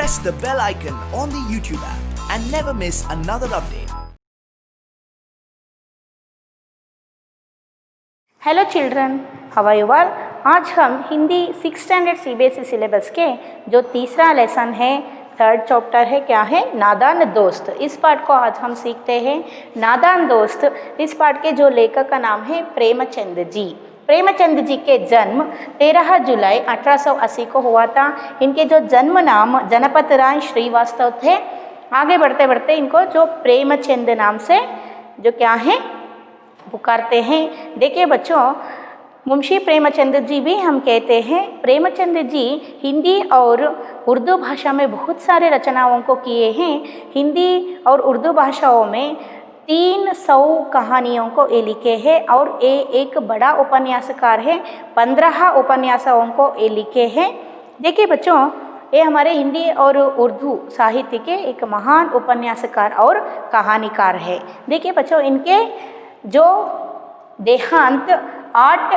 press the bell icon on the YouTube app and never miss another update. Hello children, how are you all. आज हम Hindi 6th standard CBSE syllabus के जो तीसरा lesson है, third chapter है, क्या है, नादान दोस्त। इस पाठ को आज हम सीखते हैं। नादान दोस्त, इस पाठ के जो लेखक का नाम है प्रेमचंद जी। प्रेमचंद जी के जन्म 13 जुलाई 1880 को हुआ था। इनके जो जन्म नाम जनपत राय श्रीवास्तव थे। आगे बढ़ते बढ़ते इनको जो प्रेमचंद नाम से जो क्या है पुकारते हैं। देखिए बच्चों, मुंशी प्रेमचंद जी भी हम कहते हैं। प्रेमचंद जी हिंदी और उर्दू भाषा में बहुत सारे रचनाओं को किए हैं। हिंदी और उर्दू भाषाओं में 300 कहानियों को ये लिखे हैं और ये एक बड़ा उपन्यासकार है। 15 उपन्यासों को ये लिखे हैं। देखिए बच्चों, ये हमारे हिंदी और उर्दू साहित्य के एक महान उपन्यासकार और कहानीकार है। देखिए बच्चों, इनके जो देहांत 8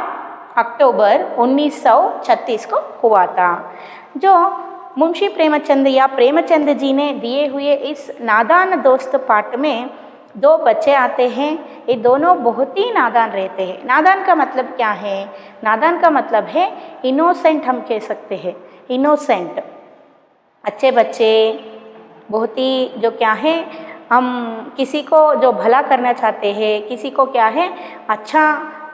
अक्टूबर 1936 को हुआ था। जो मुंशी प्रेमचंद या प्रेमचंद जी ने दिए हुए इस नादान दोस्त पाठ में 2 बच्चे आते हैं। ये दोनों बहुत ही नादान रहते हैं। नादान का मतलब क्या है? नादान का मतलब है इनोसेंट, हम कह सकते हैं इनोसेंट, अच्छे बच्चे, बहुत ही जो क्या है, हम किसी को जो भला करना चाहते हैं, किसी को क्या है अच्छा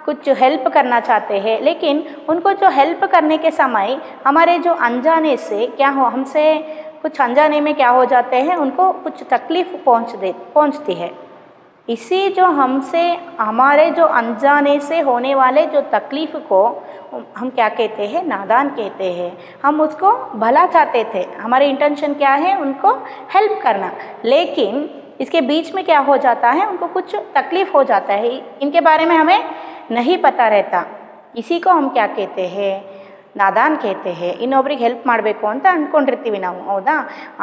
कुछ हेल्प करना चाहते हैं, लेकिन उनको जो हेल्प करने के समय हमारे जो अनजाने से क्या हो, हमसे कुछ अनजाने में क्या हो जाते हैं, उनको कुछ तकलीफ़ पहुंचती है। इसी जो हमसे हमारे जो अनजाने से होने वाले जो तकलीफ़ को हम क्या कहते हैं, नादान कहते हैं। हम उसको भला चाहते थे, हमारे इंटेंशन क्या है, उनको हेल्प करना, लेकिन इसके बीच में क्या हो जाता है, उनको कुछ तकलीफ़ हो जाता है, इनके बारे में हमें नहीं पता रहता। इसी को हम क्या कहते हैं, ನಾದಾನ್ कहते हैं। ಇನ್ನೊಬ್ರಿಗೆ ಹೆಲ್ಪ್ ಮಾಡಬೇಕು ಅಂತ ಅಂದ್ಕೊಂಡಿರ್ತೀವಿ ನಾವು, ಹೌದಾ?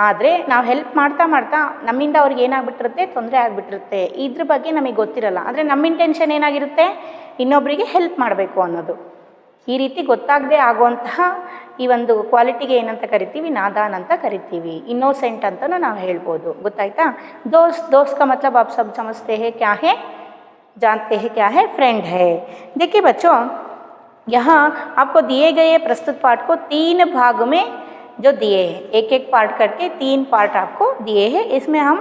ಆದರೆ ನಾವು ಹೆಲ್ಪ್ ಮಾಡ್ತಾ ಮಾಡ್ತಾ ನಮ್ಮಿಂದ ಅವ್ರಿಗೆ ಏನಾಗ್ಬಿಟ್ಟಿರುತ್ತೆ, ತೊಂದರೆ ಆಗಿಬಿಟ್ಟಿರುತ್ತೆ, ಇದ್ರ ಬಗ್ಗೆ ನಮಗೆ ಗೊತ್ತಿರಲ್ಲ। ಆದರೆ ನಮ್ಮ ಇಂಟೆನ್ಷನ್ ಏನಾಗಿರುತ್ತೆ, ಇನ್ನೊಬ್ಬರಿಗೆ ಹೆಲ್ಪ್ ಮಾಡಬೇಕು ಅನ್ನೋದು। ಈ ರೀತಿ ಗೊತ್ತಾಗದೆ ಆಗುವಂತಹ ಈ ಒಂದು ಕ್ವಾಲಿಟಿಗೆ ಏನಂತ ಕರಿತೀವಿ, ನಾದಾನ್ ಅಂತ ಕರಿತೀವಿ, ಇನ್ನೋಸೆಂಟ್ ಅಂತಲೂ ನಾವು ಹೇಳ್ಬೋದು। ಗೊತ್ತಾಯ್ತಾ? दोस्त का मतलब आप सब समझते हैं क्या है, जानते हैं क्या है, फ्रेंड है। देखिए बच्चों, यहाँ आपको दिए गए प्रस्तुत पाठ को 3 भाग में जो दिए हैं, एक पार्ट करके 3 पार्ट आपको दिए हैं। इसमें हम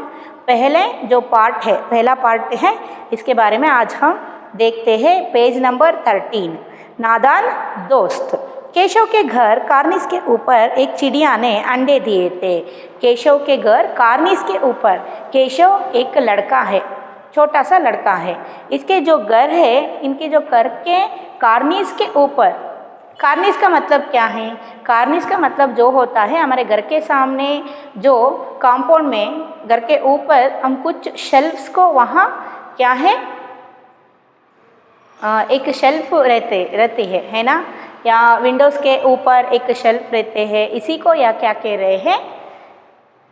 पहले जो पार्ट है, पहला पार्ट है, इसके बारे में आज हम देखते हैं। पेज नंबर 13, नादान दोस्त। केशव के घर कार्निस के ऊपर एक चिड़िया ने अंडे दिए थे। केशव के घर कार्निस के ऊपर, केशव एक लड़का है, छोटा सा लड़का है। इसके जो घर है, इनके जो घर के कार्निस के ऊपर, कार्निस का मतलब क्या है? कार्निस का मतलब जो होता है, हमारे घर के सामने जो कंपाउंड में घर के ऊपर हम कुछ शेल्फ्स को वहाँ क्या है, एक शेल्फ रहती है ना, या विंडोज़ के ऊपर एक शेल्फ रहते हैं। इसी को या क्या कह रहे हैं,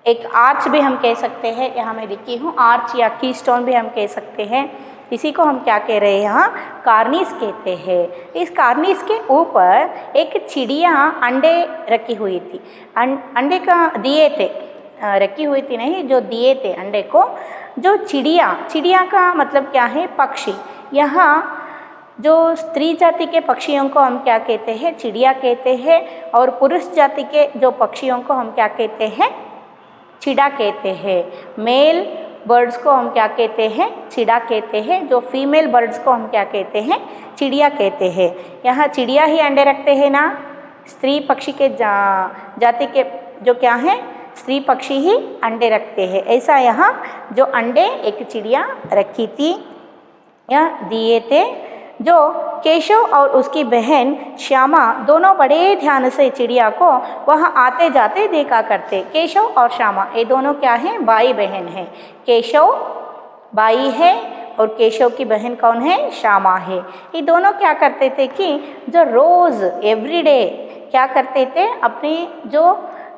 एक आर्च भी हम कह सकते हैं। यहाँ मैं लिखी हूँ आर्च या की स्टोन भी हम कह सकते हैं। इसी को हम क्या कह रहे हैं, यहाँ कार्निस कहते हैं। इस कार्निस के ऊपर एक चिड़िया अंडे रखी हुई थी। अंडे का दिए थे, रखी हुई थी नहीं, जो दिए थे अंडे को। जो चिड़िया का मतलब क्या है, पक्षी। यहाँ जो स्त्री जाति के पक्षियों को हम क्या कहते हैं, चिड़िया कहते हैं, और पुरुष जाति के जो पक्षियों को हम क्या कहते हैं, चिड़ा कहते हैं। मेल बर्ड्स को हम क्या कहते हैं, चिड़ा कहते हैं। जो फीमेल बर्ड्स को हम क्या कहते हैं, चिड़िया कहते हैं। यहाँ चिड़िया ही अंडे रखते हैं ना, स्त्री पक्षी के जाति के जो क्या है, स्त्री पक्षी ही अंडे रखते हैं। ऐसा यहाँ जो अंडे एक चिड़िया रखी थी या दिए थे। जो केशव और उसकी बहन श्यामा दोनों बड़े ध्यान से चिड़िया को वहाँ आते जाते देखा करते। केशव और श्यामा ये दोनों क्या हैं, भाई बहन हैं। केशव भाई है और केशव की बहन कौन है, श्यामा है। ये दोनों क्या करते थे कि जो रोज़ एवरीडे क्या करते थे, अपने जो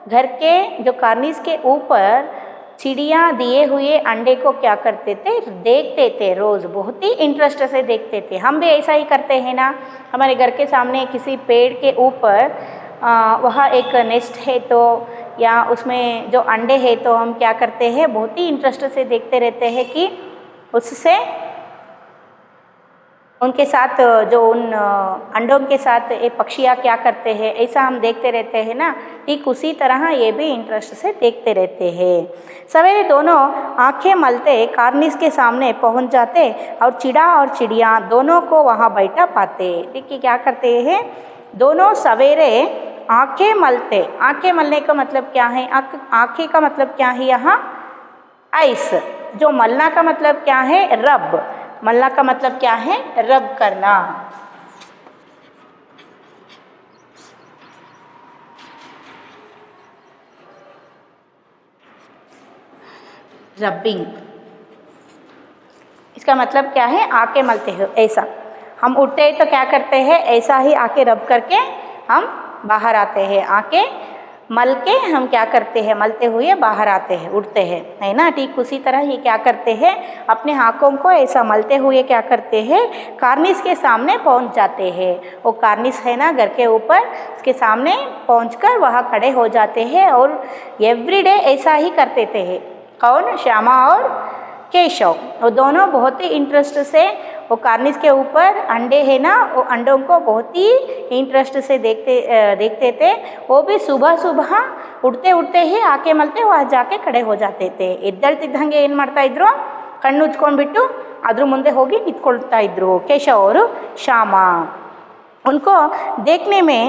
घर के जो कार्निस के ऊपर चिड़िया दिए हुए अंडे को क्या करते थे, देखते थे। रोज़ बहुत ही इंटरेस्ट से देखते थे। हम भी ऐसा ही करते हैं ना, हमारे घर के सामने किसी पेड़ के ऊपर वहाँ एक नेस्ट है तो या उसमें जो अंडे हैं तो हम क्या करते हैं, बहुत ही इंटरेस्ट से देखते रहते हैं कि उससे उनके साथ जो उन अंडों के साथ ये पक्षियाँ क्या करते हैं, ऐसा हम देखते रहते हैं ना। ठीक उसी तरह ये भी इंटरेस्ट से देखते रहते हैं। सवेरे दोनों आंखें मलते कार्निस के सामने पहुंच जाते और चिड़ा और चिड़िया दोनों को वहाँ बैठा पाते। देखिए क्या करते हैं, दोनों सवेरे आंखें मलते। आंखें मलने का मतलब क्या है, आंखें का मतलब क्या है यहाँ, आइस। जो मलना का मतलब क्या है, रब। मलना का मतलब क्या है, रब करना। रबिंग, इसका मतलब क्या है, आके मलते हो ऐसा। हम उठते हैं तो क्या करते हैं, ऐसा ही आके रब करके हम बाहर आते हैं। आके मल के हम क्या करते हैं, मलते हुए बाहर आते हैं, उठते हैं, है ना। ठीक उसी तरह ये क्या करते हैं, अपने आँखों को ऐसा मलते हुए क्या करते हैं, कार्निस के सामने पहुंच जाते हैं। वो कार्निस है ना घर के ऊपर, उसके सामने पहुंचकर वहाँ खड़े हो जाते हैं और एवरीडे ऐसा ही करते थे। कौन, श्यामा और केशव, वो दोनों बहुत ही इंटरेस्ट से वो कार्निस के ऊपर अंडे है ना, वो अंडों को बहुत ही इंटरेस्ट से देखते थे। वो भी सुबह सुबह उठते उठते ही आके मलते वहाँ जाके खड़े हो जाते थे। ಎದ್ದೇಳ್ತಿದ್ದಂಗೆ ಏನು ಮಾಡ್ತಾ ಇದ್ರು, ಕಣ್ಣು ಉಜ್ಕೊಂಡ್ಬಿಟ್ಟು ಅದ್ರ ಮುಂದೆ ಹೋಗಿ ನಿಂತ್ಕೊಳ್ತಾ ಇದ್ರು ಕೇಶವ್ ಅವರು ಶ್ಯಾಮ। उनको देखने में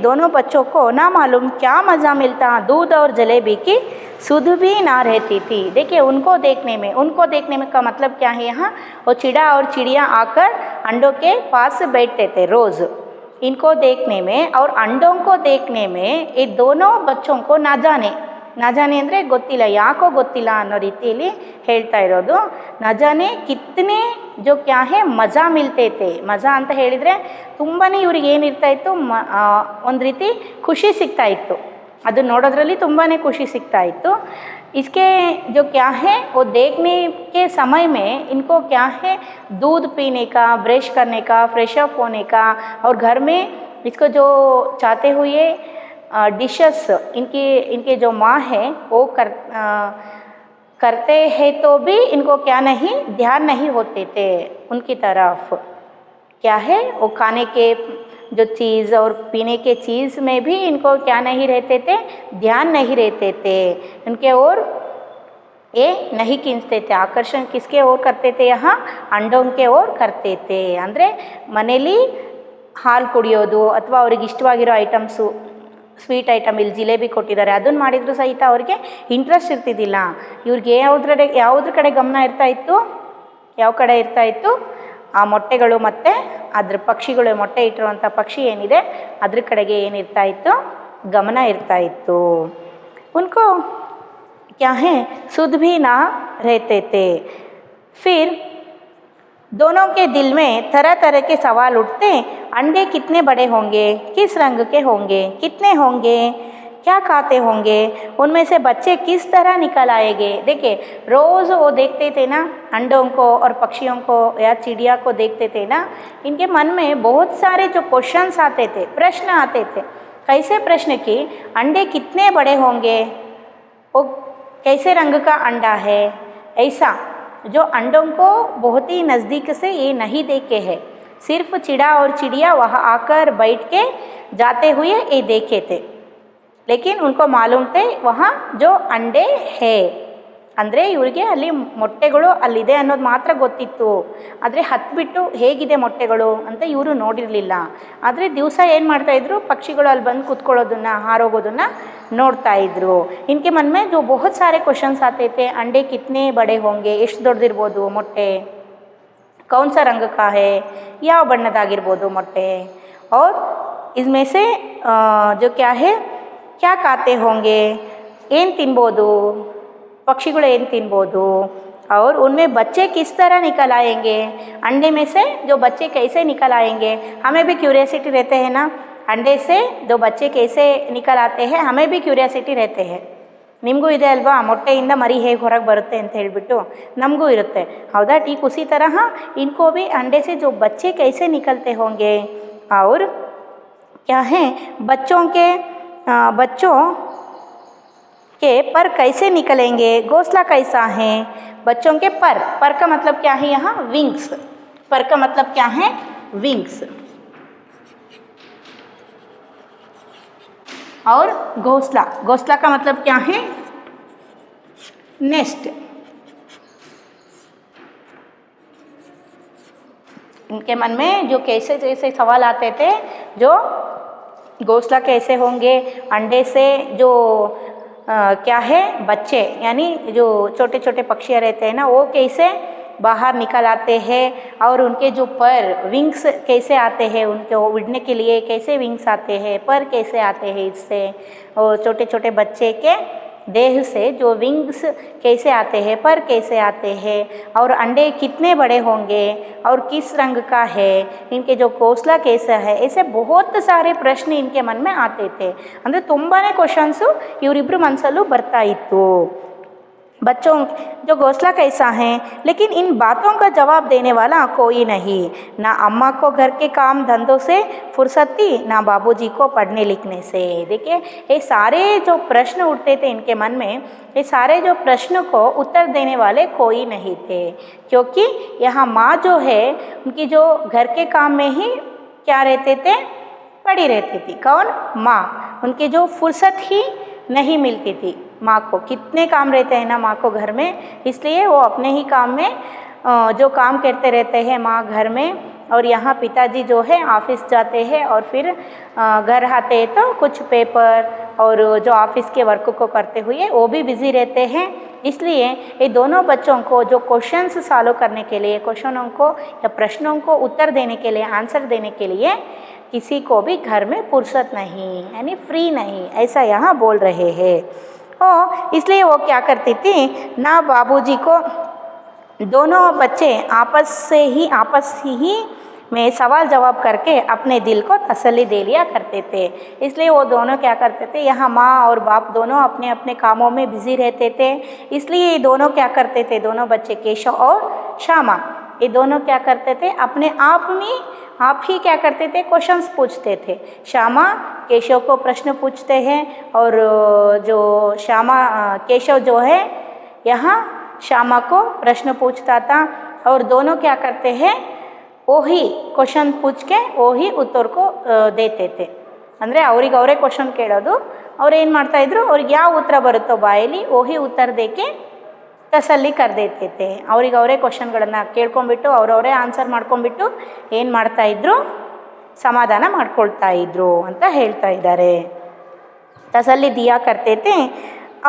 दोनों बच्चों को ना मालूम क्या मज़ा मिलता, दूध और जलेबी की सुध भी ना रहती थी। देखिए उनको देखने में का मतलब क्या है, यहाँ वो चिड़ा और चिड़िया आकर अंडों के पास बैठते थे रोज़। इनको देखने में और अंडों को देखने में ये दोनों बच्चों को ना जाने ಅಂದರೆ ಗೊತ್ತಿಲ್ಲ, ಯಾಕೋ ಗೊತ್ತಿಲ್ಲ ಅನ್ನೋ ರೀತಿಯಲ್ಲಿ ಹೇಳ್ತಾ ಇರೋದು। ना जाने कितने जो क्या है मज़ा मिलते थे। मज़ा ಅಂತ ಹೇಳಿದರೆ ತುಂಬಾ ಇವ್ರಿಗೆ ಏನಿರ್ತಾ ಇತ್ತು, ಒಂದು ರೀತಿ ಖುಷಿ ಸಿಗ್ತಾ ಇತ್ತು, ಅದು ನೋಡೋದ್ರಲ್ಲಿ ತುಂಬಾ ಖುಷಿ ಸಿಗ್ತಾ ಇತ್ತು। इसके जो क्या है वो देखने के समय में इनको क्या है, दूध पीने का, ब्रश करने का, फ्रेश अप होने का, और घर में इसको जो चाहते हुए डिशेस इनके जो माँ है वो करते हैं तो भी इनको क्या नहीं, ध्यान नहीं होते थे उनकी तरफ। क्या है वो खाने के जो चीज़ और पीने के चीज़ में भी इनको क्या नहीं रहते थे, ध्यान नहीं रहते थे। उनके ओर ये नहीं खींचते थे। आकर्षण किसके ओर करते थे, यहाँ अंडों के ओर करते थे। ಅಂದರೆ ಮನೇಲಿ ಹಾಲು ಕುಡಿಯೋದು ಅಥವಾ ಅವ್ರಿಗೆ ಇಷ್ಟವಾಗಿರೋ ಐಟಮ್ಸು, ಸ್ವೀಟ್ ಐಟಮ್, ಇಲ್ಲಿ ಜಿಲೇಬಿ ಕೊಟ್ಟಿದ್ದಾರೆ ಅದನ್ನು ಮಾಡಿದರೂ ಸಹಿತ ಅವ್ರಿಗೆ ಇಂಟ್ರೆಸ್ಟ್ ಇರ್ತಿದ್ದಿಲ್ಲ। ಇವ್ರಿಗೆ ಯಾವುದ್ರ ಕಡೆ ಗಮನ ಇರ್ತಾ ಇತ್ತು, ಯಾವ ಕಡೆ ಇರ್ತಾ ಇತ್ತು, ಆ ಮೊಟ್ಟೆಗಳು ಮತ್ತು ಅದ್ರ ಪಕ್ಷಿಗಳು, ಮೊಟ್ಟೆ ಇಟ್ಟಿರುವಂಥ ಪಕ್ಷಿ ಏನಿದೆ ಅದ್ರ ಕಡೆಗೆ ಏನಿರ್ತಾ ಇತ್ತು, ಗಮನ ಇರ್ತಾ ಇತ್ತು। उनको क्या है, सुध भी ना रहते थे। फिर दोनों के दिल में तरह तरह के सवाल उठते, अंडे कितने बड़े होंगे, किस रंग के होंगे, कितने होंगे, क्या खाते होंगे, उनमें से बच्चे किस तरह निकल आएंगे। देखिए रोज़ वो देखते थे ना अंडों को और पक्षियों को या चिड़िया को देखते थे ना, इनके मन में बहुत सारे जो क्वेश्चंस आते थे, प्रश्न आते थे। कैसे प्रश्न कि अंडे कितने बड़े होंगे, वो कैसे रंग का अंडा है, ऐसा जो अंडों को बहुत ही नज़दीक से ये नहीं देखे है, सिर्फ चिड़ा और चिड़िया वहाँ आकर बैठ के जाते हुए ये देखे थे। लेकिन उनको मालूम थे वहाँ जो अंडे है, ಅಂದರೆ ಇವರಿಗೆ ಅಲ್ಲಿ ಮೊಟ್ಟೆಗಳು ಅಲ್ಲಿದೆ ಅನ್ನೋದು ಮಾತ್ರ ಗೊತ್ತಿತ್ತು, ಆದರೆ ಹತ್ಬಿಟ್ಟು ಹೇಗಿದೆ ಮೊಟ್ಟೆಗಳು ಅಂತ ಇವರು ನೋಡಿರಲಿಲ್ಲ। ಆದರೆ ದಿವಸ ಏನು ಮಾಡ್ತಾಯಿದ್ರು, ಪಕ್ಷಿಗಳು ಅಲ್ಲಿ ಬಂದು ಕೂತ್ಕೊಳ್ಳೋದನ್ನು, ಹಾರೋಗೋದನ್ನು ನೋಡ್ತಾ ಇದ್ರು। इनके मन में जो बहुत सारे क्वेश्चंस आते थे, अंडे कितने बड़े होंगे, ಎಷ್ಟು ದೊಡ್ಡದಿರ್ಬೋದು ಮೊಟ್ಟೆ, कौन सा रंग का है, ಯಾವ ಬಣ್ಣದಾಗಿರ್ಬೋದು ಮೊಟ್ಟೆ, और इसमें से जो क्या है, क्या खाते होंगे, ಏನು ತಿನ್ಬೋದು, पक्षिಗಳು ಏನು ತಿನ್ಬೋದು, और उनमें बच्चे किस तरह निकल आएंगे, अंडे में से जो बच्चे कैसे निकल आएंगे। हमें भी क्यूरियोसिटी रहते हैं ना, अंडे से जो बच्चे कैसे निकल आते हैं, हमें भी क्यूरियोसिटी रहते हैं। ನಿಮಗೂ ಇದೆ ಅಲ್ವಾ, ಮೊಟ್ಟೆಯಿಂದ ಮರಿ ಹೇಗೆ ಹೊರಗೆ ಬರುತ್ತೆ ಅಂತ ಹೇಳಿಬಿಟ್ಟು ನಮಗೂ ಇರುತ್ತೆ, ಹೌದಾ। ठीक उसी तरह इनको भी अंडे से जो बच्चे कैसे निकलते होंगे और क्या है, बच्चों के पर कैसे निकलेंगे, घोंसला कैसा है। बच्चों के पर का मतलब क्या है यहाँ, विंग्स। पर का मतलब क्या है, विंग्स। और घोंसला का मतलब क्या है, नेस्ट। उनके मन में जो कैसे जैसे सवाल आते थे, जो घोंसला कैसे होंगे, अंडे से जो क्या है बच्चे, यानी जो छोटे छोटे पक्षियाँ रहते हैं ना, वो कैसे बाहर निकल आते हैं, और उनके जो पर विंग्स कैसे आते हैं, उनके उड़ने के लिए कैसे विंग्स आते हैं, पर कैसे आते हैं इससे, और छोटे छोटे बच्चे के देह से जो विंग्स कैसे आते हैं, पर कैसे आते हैं, और अंडे कितने बड़े होंगे और किस रंग का है, इनके जो घोंसला कैसा है, ऐसे बहुत सारे प्रश्न इनके मन में आते थे। ಅಂದರೆ ತುಂಬಾನೇ ಕ್ವಶನ್ಸು ಇವರಿಬ್ಬರು ಮನಸ್ಸಲ್ಲೂ ಬರ್ತಾ ಇತ್ತು। बच्चों जो घोंसला कैसा है, लेकिन इन बातों का जवाब देने वाला कोई नहीं। ना अम्मा को घर के काम धंधों से फुर्सत थी, ना बाबूजी को पढ़ने लिखने से। देखिए ये सारे जो प्रश्न उठते थे इनके मन में, ये सारे जो प्रश्न को उत्तर देने वाले कोई नहीं थे, क्योंकि यहाँ माँ जो है उनकी जो घर के काम में ही क्या रहते थे, पड़ी रहती थी। कौन, माँ। उनकी जो फुर्सत ही नहीं मिलती थी माँ को। कितने काम रहते हैं ना माँ को घर में, इसलिए वो अपने ही काम में जो काम करते रहते हैं माँ घर में, और यहाँ पिताजी जो है ऑफिस जाते हैं, और फिर घर आते हैं तो कुछ पेपर और जो ऑफिस के वर्क को करते हुए वो भी बिज़ी रहते हैं। इसलिए ये दोनों बच्चों को जो क्वेश्चंस सॉल्व करने के लिए, क्वेश्चनों को या प्रश्नों को उत्तर देने के लिए, आंसर देने के लिए किसी को भी घर में फुर्सत नहीं, यानी फ्री नहीं, ऐसा यहाँ बोल रहे हैं। और इसलिए वो क्या करती थी ना, बाबूजी को दोनों बच्चे आपस ही में सवाल जवाब करके अपने दिल को तसल्ली दे लिया करते थे। इसलिए वो दोनों क्या करते थे, यहाँ माँ और बाप दोनों अपने अपने कामों में बिजी रहते थे। इसलिए ये दोनों क्या करते थे, दोनों बच्चे केशव और श्यामा, ये दोनों क्या करते थे, अपने आप ही क्या करते थे, क्वेश्चंस पूछते थे। श्यामा केशव को प्रश्न पूछते हैं, और जो केशव जो है यहाँ श्यामा को प्रश्न पूछता था, और दोनों क्या करते हैं, वही क्वेश्चन पूछ के वही उत्तर को देते थे। ಅಂದರೆ ಅವ್ರಿಗೆ ಅವರೇ ಕ್ವಶನ್ ಕೇಳೋದು, ಅವ್ರು ಏನು ಮಾಡ್ತಾಯಿದ್ರು, ಅವ್ರಿಗೆ ಯಾವ ಉತ್ತರ ಬರುತ್ತೋ ಬಾಯಲ್ಲಿ ವही ಉತ್ತರ ದೇಕೆ ತಸಲ್ಲಿ ಕರೆದೇತೈತೆ। ಅವ್ರಿಗೆ ಅವರೇ ಕ್ವಶನ್ಗಳನ್ನು ಕೇಳ್ಕೊಂಬಿಟ್ಟು ಅವರವರೇ ಆನ್ಸರ್ ಮಾಡ್ಕೊಂಬಿಟ್ಟು ಏನು ಮಾಡ್ತಾಯಿದ್ರು, ಸಮಾಧಾನ ಮಾಡ್ಕೊಳ್ತಾ ಇದ್ರು ಅಂತ ಹೇಳ್ತಾ ಇದ್ದಾರೆ। तसल्ली दिया करते थे,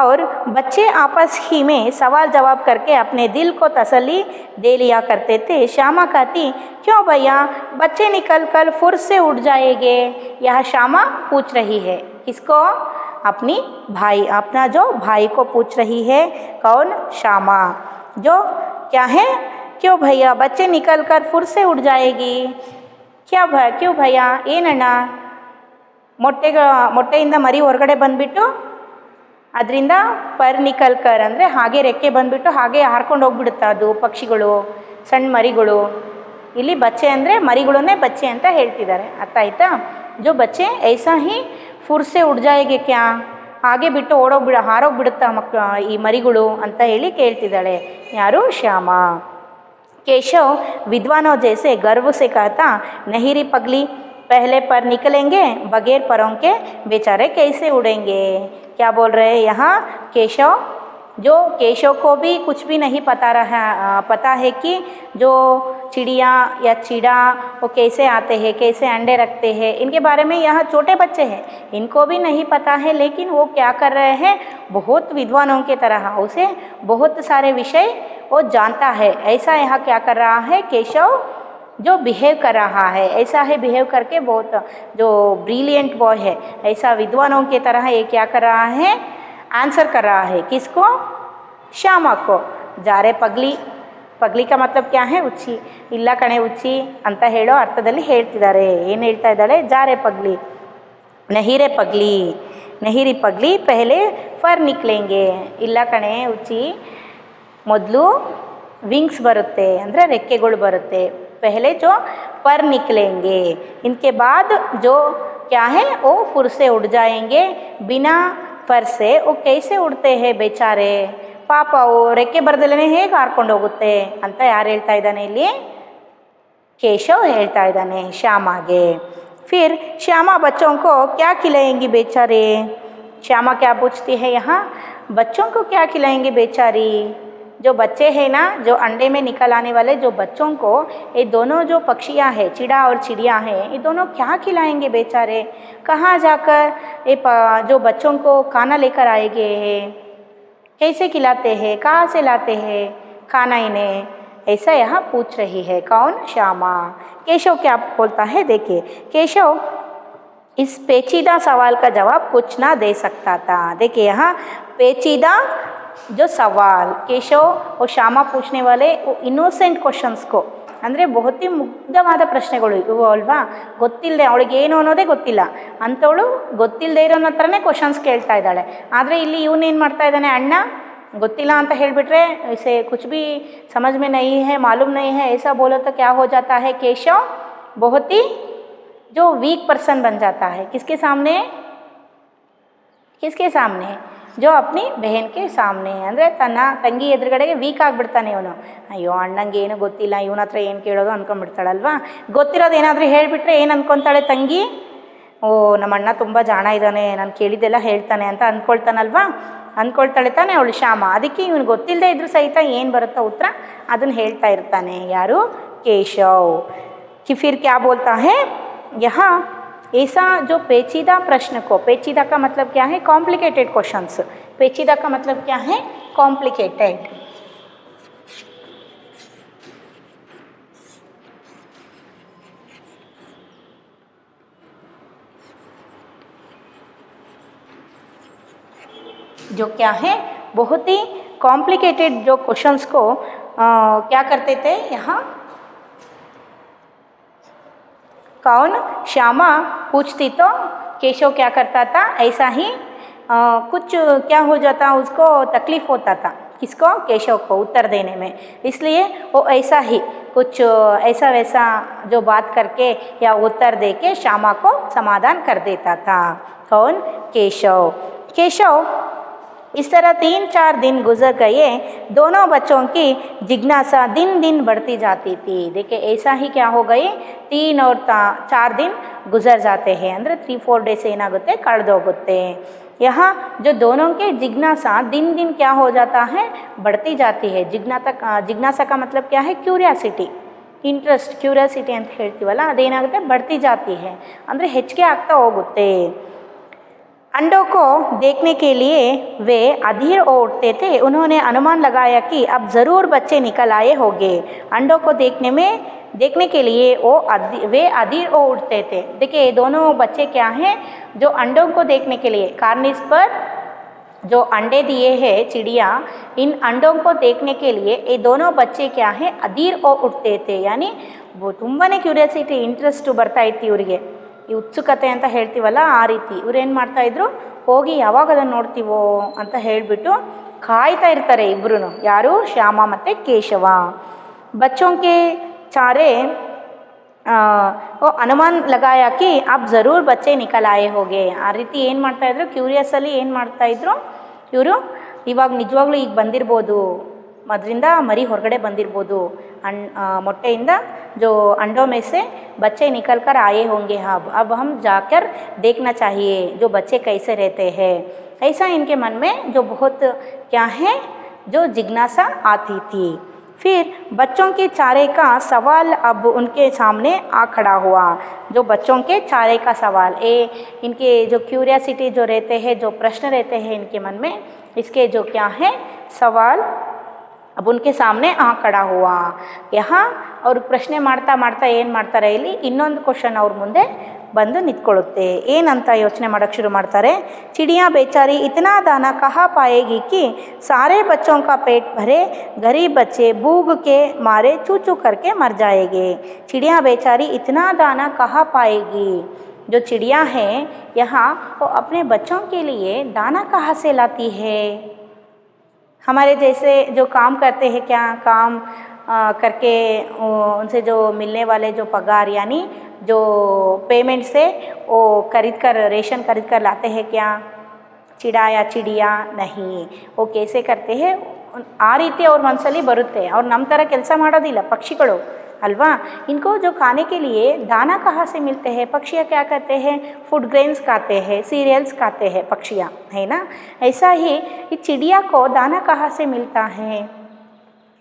और बच्चे आपस ही में सवाल जवाब करके अपने दिल को तसल्ली दे लिया करते थे। श्यामा कहती, क्यों भैया बच्चे निकल कर फुर से उड़ जाएंगे। यह श्यामा पूछ रही है, किसको, अपनी भाई, अपना जो भाई को पूछ रही है। कौन, श्यामा। जो क्या है, क्यों भैया बच्चे निकल कर फुर से उड़ जाएगी। क्यों भैया, ಏನಣ್ಣ, ಮೊಟ್ಟೆಯಿಂದ ಮರಿ ಹೊರಗಡೆ ಬಂದುಬಿಟ್ಟು ಅದರಿಂದ ಪರ್ ನಿಕಲ್ಕರ್ ಅಂದರೆ ಹಾಗೆ ರೆಕ್ಕೆ ಬಂದುಬಿಟ್ಟು ಹಾಗೆ ಹಾರ್ಕೊಂಡು ಹೋಗ್ಬಿಡುತ್ತೆ ಅದು ಪಕ್ಷಿಗಳು, ಸಣ್ಣ ಮರಿಗಳು। ಇಲ್ಲಿ ಬಚ್ಚೆ ಅಂದರೆ ಮರಿಗಳನ್ನೇ ಬಚ್ಚೆ ಅಂತ ಹೇಳ್ತಿದ್ದಾರೆ, ಅರ್ಥ ಆಯ್ತಾ। जो बच्चे ऐसा ही फुर से उड़ जाएंगे क्या, ಹಾಗೆ ಬಿಟ್ಟು ಹಾರೋಗ್ಬಿಡುತ್ತಾ ಈ ಮರಿಗಳು ಅಂತ ಹೇಳಿ ಕೇಳ್ತಿದ್ದಾಳೆ। ಯಾರು, ಶ್ಯಾಮಾ। केशव विद्वानों जैसे गर्व से कहता, नहीं री पगली, पहले पर निकलेंगे, बगैर परों के बेचारे कैसे उड़ेंगे। क्या बोल रहे हैं यहाँ केशव, जो केशव को भी कुछ भी नहीं पता है कि जो चिड़िया या चिड़ा वो कैसे आते हैं, कैसे अंडे रखते हैं, इनके बारे में यहाँ छोटे बच्चे हैं, इनको भी नहीं पता है। लेकिन वो क्या कर रहे हैं, बहुत विद्वानों के तरह उसे बहुत सारे विषय वो जानता है। ऐसा यहाँ क्या कर रहा है केशव, जो बिहेव कर रहा है, ऐसा है बिहेव करके बहुत जो ब्रिलियंट बॉय है, ऐसा विद्वानों के तरह ये क्या कर रहा है, आंसर कर रहा है। किसको, श्यामा को। जा रे पगली, पगली का मतलब क्या है, ಉಚ್ಚಿ, ಇಲ್ಲ ಕಣೆ ಉಚ್ಚಿ ಅಂತ ಹೇಳೋ ಅರ್ಥದಲ್ಲಿ ಹೇಳ್ತಿದ್ದಾರೆ। ಏನು ಹೇಳ್ತಾ ಇದ್ದಾಳೆ, जा रे पगली, नहीं रे पगली, नहीं री पगली, पहले फर निकलेंगे। ಇಲ್ಲ ಕಣೆ ಉಚ್ಚಿ, ಮೊದಲು ವಿಂಗ್ಸ್ ಬರುತ್ತೆ ಅಂದರೆ ರೆಕ್ಕೆಗಳು ಬರುತ್ತೆ, पहले जो पर निकलेंगे, इनके बाद जो क्या है वो फुर से उड़ जाएंगे, बिना पर से वो कैसे उड़ते हैं बेचारे, ಪಾಪ ಅವು ರೆಕ್ಕೆ ಬರದಲ್ಲೇ ಹೇಗೆ ಹಾರ್ಕೊಂಡು ಹೋಗುತ್ತೆ ಅಂತ ಯಾರು ಹೇಳ್ತಾ ಇದ್ದಾನೆ ಇಲ್ಲಿ? केशव ಹೇಳ್ತಾ ಇದ್ದಾನೆ श्यामाಗೆ. फिर श्यामा बच्चों को क्या खिलाएंगी बेचारे? श्यामा क्या पूछती है यहाँ? बच्चों को क्या खिलाएंगे बेचारी? जो बच्चे हैं ना, जो अंडे में निकल आने वाले जो बच्चों को, ये दोनों जो पक्षियाँ हैं, चिड़ा और चिड़िया हैं, ये दोनों क्या खिलाएंगे बेचारे? कहाँ जाकर ये जो बच्चों को खाना लेकर आएंगे, कैसे खिलाते हैं, कहाँ से लाते हैं खाना इन्हें, ऐसा यहाँ पूछ रही है कौन? श्यामा. केशव क्या बोलता है देखिए. केशव इस पेचीदा सवाल का जवाब कुछ ना दे सकता था. देखिए यहाँ पेचीदा जो सवाल केशव और श्यामा पूछने वाले वो ಇನ್ನೋಸೆಂಟ್ ಕ್ವಶನ್ಸ್ಗೂ ಅಂದರೆ ಬಹುತಿ ಮುಗ್ಧವಾದ ಪ್ರಶ್ನೆಗಳು ಇವು ಅಲ್ವಾ. ಗೊತ್ತಿಲ್ಲದೆ ಅವಳಿಗೆ ಏನು ಅನ್ನೋದೇ ಗೊತ್ತಿಲ್ಲ ಅಂಥವಳು ಗೊತ್ತಿಲ್ಲದೆ ಇರೋನ ಹತ್ರನೇ ಕ್ವಶನ್ಸ್ ಕೇಳ್ತಾ ಇದ್ದಾಳೆ. ಆದರೆ ಇಲ್ಲಿ ಇವನೇನು ಮಾಡ್ತಾ ಇದ್ದಾನೆ, ಅಣ್ಣ ಗೊತ್ತಿಲ್ಲ ಅಂತ ಹೇಳಿಬಿಟ್ರೆ इसे कुछ भी समझ में नहीं है, मालूम नहीं है ऐसा बोलो तो क्या हो जाता है? केशव बहुत ही जो वीक पर्सन बन जाता है. किसके सामने? किसके सामने? जो अपनी बहन के सामने. ಅಂದರೆ ತನ್ನ ತಂಗಿ ಎದುರುಗಡೆಗೆ ವೀಕ್ ಆಗಿಬಿಡ್ತಾನೆ ಇವನು. ಅಯ್ಯೋ ಅಣ್ಣಂಗೆ ಏನು ಗೊತ್ತಿಲ್ಲ, ಇವನ ಹತ್ರ ಏನು ಕೇಳೋದು ಅಂದ್ಕೊಂಡ್ಬಿಡ್ತಾಳಲ್ವಾ. ಗೊತ್ತಿರೋದು ಏನಾದರೂ ಹೇಳಿಬಿಟ್ರೆ ಏನು ಅಂದ್ಕೊತಾಳೆ ತಂಗಿ? ಓ ನಮ್ಮ ಅಣ್ಣ ತುಂಬ ಜಾಣ ಇದ್ದಾನೆ, ನಾನು ಕೇಳಿದ್ದೆಲ್ಲ ಹೇಳ್ತಾನೆ ಅಂತ ಅಂದ್ಕೊಳ್ತಾನಲ್ವಾ, ಅಂದ್ಕೊಳ್ತಾಳೆ ತಾನೆ ಅವಳು ಶ್ಯಾಮ. ಅದಕ್ಕೆ ಇವನು ಗೊತ್ತಿಲ್ಲದೆ ಇದ್ರೂ ಸಹಿತ ಏನು ಬರುತ್ತೋ ಉತ್ತರ ಅದನ್ನು ಹೇಳ್ತಾ ಇರ್ತಾನೆ. ಯಾರು? ಕೇಶವ್. कि फिर क्या बोलता है यहाँ? ऐसा जो पेचीदा प्रश्न को, पेचीदा का मतलब क्या है? Complicated questions. पेचीदा का मतलब क्या है? कॉम्प्लिकेटेड. जो क्या है बहुत ही कॉम्प्लिकेटेड जो क्वेश्चंस को क्या करते थे यहाँ कौन? श्यामा पूछती तो केशव क्या करता था? ऐसा ही कुछ क्या हो जाता, उसको तकलीफ़ होता था. किसको? केशव को उत्तर देने में. इसलिए वो ऐसा ही कुछ ऐसा वैसा जो बात करके या उत्तर दे के श्यामा को समाधान कर देता था. कौन? केशव. केशव इस तरह 3-4 दिन गुजर गए. दोनों बच्चों की जिज्ञासा दिन दिन बढ़ती जाती थी. देखिए ऐसा ही क्या हो गए, 3 और 4 दिन गुजर जाते हैं. ಅಂದರೆ 3-4 ಡೇಸ್ ಏನಾಗುತ್ತೆ, ಕಳೆದೋಗುತ್ತೆ. यहाँ जो दोनों के जिज्ञासा दिन दिन क्या हो जाता है, बढ़ती जाती है. जिज्ञासा का मतलब क्या है? क्यूरियासिटी, ಇಂಟ್ರೆಸ್ಟ್, ಕ್ಯೂರಿಯಾಸಿಟಿ ಅಂತ ಹೇಳ್ತೀವಲ್ಲ, ಅದೇನಾಗುತ್ತೆ बढ़ती जाती है ಅಂದರೆ ಹೆಚ್ಚಿಗೆ ಆಗ್ತಾ ಹೋಗುತ್ತೆ. अंडों को देखने के लिए वे अधीर उठते थे. उन्होंने अनुमान लगाया कि अब ज़रूर बच्चे निकल आए होंगे. अंडों को देखने के लिए वे अधीर उठते थे. देखिए ये दोनों बच्चे क्या हैं, जो अंडों को देखने के लिए कार्निस पर जो अंडे दिए हैं चिड़िया, इन अंडों को देखने के लिए ये दोनों बच्चे क्या हैं, अधीर उठते थे. यानी वो ತುಂಬಾ ಕ್ಯೂರಿಯಾಸಿಟಿ, ಇಂಟ್ರೆಸ್ಟು ಬರ್ತಾ ಇತ್ತು ಇವರಿಗೆ. ಈ ಉತ್ಸುಕತೆ ಅಂತ ಹೇಳ್ತೀವಲ್ಲ ಆ ರೀತಿ ಇವ್ರೇನು ಮಾಡ್ತಾಯಿದ್ರು, ಹೋಗಿ ಯಾವಾಗ ಅದನ್ನು ನೋಡ್ತೀವೋ ಅಂತ ಹೇಳಿಬಿಟ್ಟು ಕಾಯ್ತಾ ಇರ್ತಾರೆ ಇಬ್ಬರೂ. ಯಾರು? ಶ್ಯಾಮ ಮತ್ತು ಕೇಶವ. बच्चों के चारे वो अनुमान लगाया कि अब ज़रूर बच्चे निकल आए होंगे. ಆ ರೀತಿ ಏನು ಮಾಡ್ತಾಯಿದ್ರು, ಕ್ಯೂರಿಯಸ್ಸಲ್ಲಿ ಏನು ಮಾಡ್ತಾಯಿದ್ರು ಇವರು, ಇವಾಗ ನಿಜವಾಗ್ಲೂ ಈಗ ಬಂದಿರ್ಬೋದು, ಅದರಿಂದ ಮರಿ ಹೊರಗಡೆ ಬಂದಿರ್ಬೋದು, ಮೊಟ್ಟೆಯಿಂದ जो अंडों में से बच्चे निकल कर आए होंगे. अब हम जाकर देखना चाहिए जो बच्चे कैसे रहते हैं. ऐसा इनके मन में जो बहुत क्या है, जो जिज्ञासा आती थी. फिर बच्चों के चारे का सवाल अब उनके सामने आ खड़ा हुआ. जो बच्चों के चारे का सवाल, इनके जो क्यूरियासिटी जो रहते हैं, जो प्रश्न रहते हैं इनके मन में, इसके जो क्या है सवाल अब उनके सामने आ खड़ा हुआ. यहाँ ಅವರು ಪ್ರಶ್ನೆ ಮಾಡ್ತಾ ಮಾಡ್ತಾ ಏನು ಮಾಡ್ತಾರೆ, ಇಲ್ಲಿ ಇನ್ನೊಂದು ಕ್ವಶನ್ ಅವ್ರ ಮುಂದೆ ಬಂದು ನಿಂತ್ಕೊಳ್ಳುತ್ತೆ. ಏನಂತ ಯೋಚನೆ ಮಾಡೋಕ್ಕೆ ಶುರು ಮಾಡ್ತಾರೆ. चिड़िया बेचारी इतना दाना कहाँ पाएगी कि सारे बच्चों का पेट भरे, गरीब बच्चे भूख के मारे चू चू करके मर जाएंगे. चिड़िया बेचारी इतना दाना कहाँ पाएगी. जो चिड़िया है यहाँ वो अपने बच्चों के लिए दाना कहाँ से लाती है. हमारे जैसे जो काम करते हैं, क्या काम करके उनसे जो मिलने वाले जो पगार यानी जो पेमेंट से वो खरीद कर रेशन खरीद कर लाते हैं क्या? ಚಿಡ या ಚಿಡಿಯಾ नहीं वो कैसे करते हैं आ ರೀತಿ ಅವ್ರ ಮನಸ್ಸಲ್ಲಿ ಬರುತ್ತೆ. ಅವ್ರು ನಮ್ಮ ಥರ ಕೆಲಸ ಮಾಡೋದಿಲ್ಲ ಪಕ್ಷಿಗಳು अल्वा. इनको जो खाने के लिए दाना कहाँ से मिलते हैं? पक्षियाँ क्या करते हैं? फूड ग्रेन्स खाते हैं, सीरियल्स खाते हैं पक्षियाँ, है ना. ऐसा ही इस चिड़िया को दाना कहाँ से मिलता है?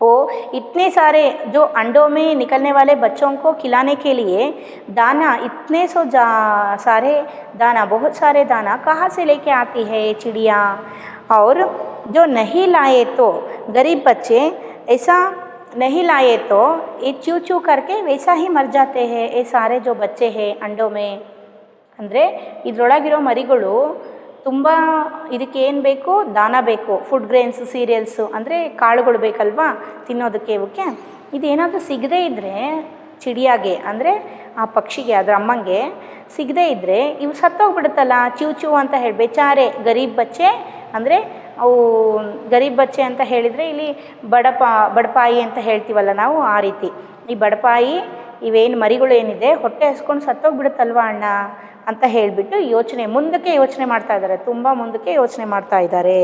वो इतने सारे जो अंडों में निकलने वाले बच्चों को खिलाने के लिए दाना इतने सारे दाना बहुत सारे दाना कहाँ से लेके आती है चिड़िया. और जो नहीं लाए तो गरीब बच्चे ऐसा नहीं लाए तो ये चू चू करके वैसा ही मर जाते हैं ये सारे जो बच्चे हैं अंडों में. ಅಂದರೆ ಇದರೊಳಗಿರೋ ಮರಿಗಳು ತುಂಬ ಇದಕ್ಕೇನು ಬೇಕು? ದಾನ ಬೇಕು, ಫುಡ್ ಗ್ರೇನ್ಸ್ ಸೀರಿಯಲ್ಸು ಅಂದರೆ ಕಾಳುಗಳು ಬೇಕಲ್ವಾ ತಿನ್ನೋದಕ್ಕೆ. ಇವಕ್ಕೆ ಇದೇನಾದರೂ ಸಿಗದೇ ಇದ್ದರೆ ಚಿಡಿಯಾಗೆ ಅಂದರೆ ಆ ಪಕ್ಷಿಗೆ ಅದರ ಅಮ್ಮಂಗೆ ಸಿಗದೇ ಇದ್ದರೆ ಇವು ಸತ್ತೋಗ್ಬಿಡುತ್ತಲ್ಲ ಚೂ ಚೂ ಅಂತ ಹೇಳಿ. ಬೇಚಾರೆ ಗರೀಬ್ ಬಚ್ಚೆ ಅಂದರೆ ಅವು ಗರೀಬ್ ಬಚ್ಚೆ ಅಂತ ಹೇಳಿದರೆ ಇಲ್ಲಿ ಬಡಪಾಯಿ ಅಂತ ಹೇಳ್ತೀವಲ್ಲ ನಾವು, ಆ ರೀತಿ ಈ ಬಡಪಾಯಿ ಇವೇನು ಮರಿಗಳು ಏನಿದೆ ಹೊಟ್ಟೆ ಹಸ್ಕೊಂಡು ಸತ್ತೋಗ್ಬಿಡುತ್ತಲ್ವ ಅಣ್ಣ ಅಂತ ಹೇಳಿಬಿಟ್ಟು ಮುಂದಕ್ಕೆ ಯೋಚನೆ ಮಾಡ್ತಾ ಇದ್ದಾರೆ, ತುಂಬ ಮುಂದಕ್ಕೆ ಯೋಚನೆ ಮಾಡ್ತಾ ಇದ್ದಾರೆ.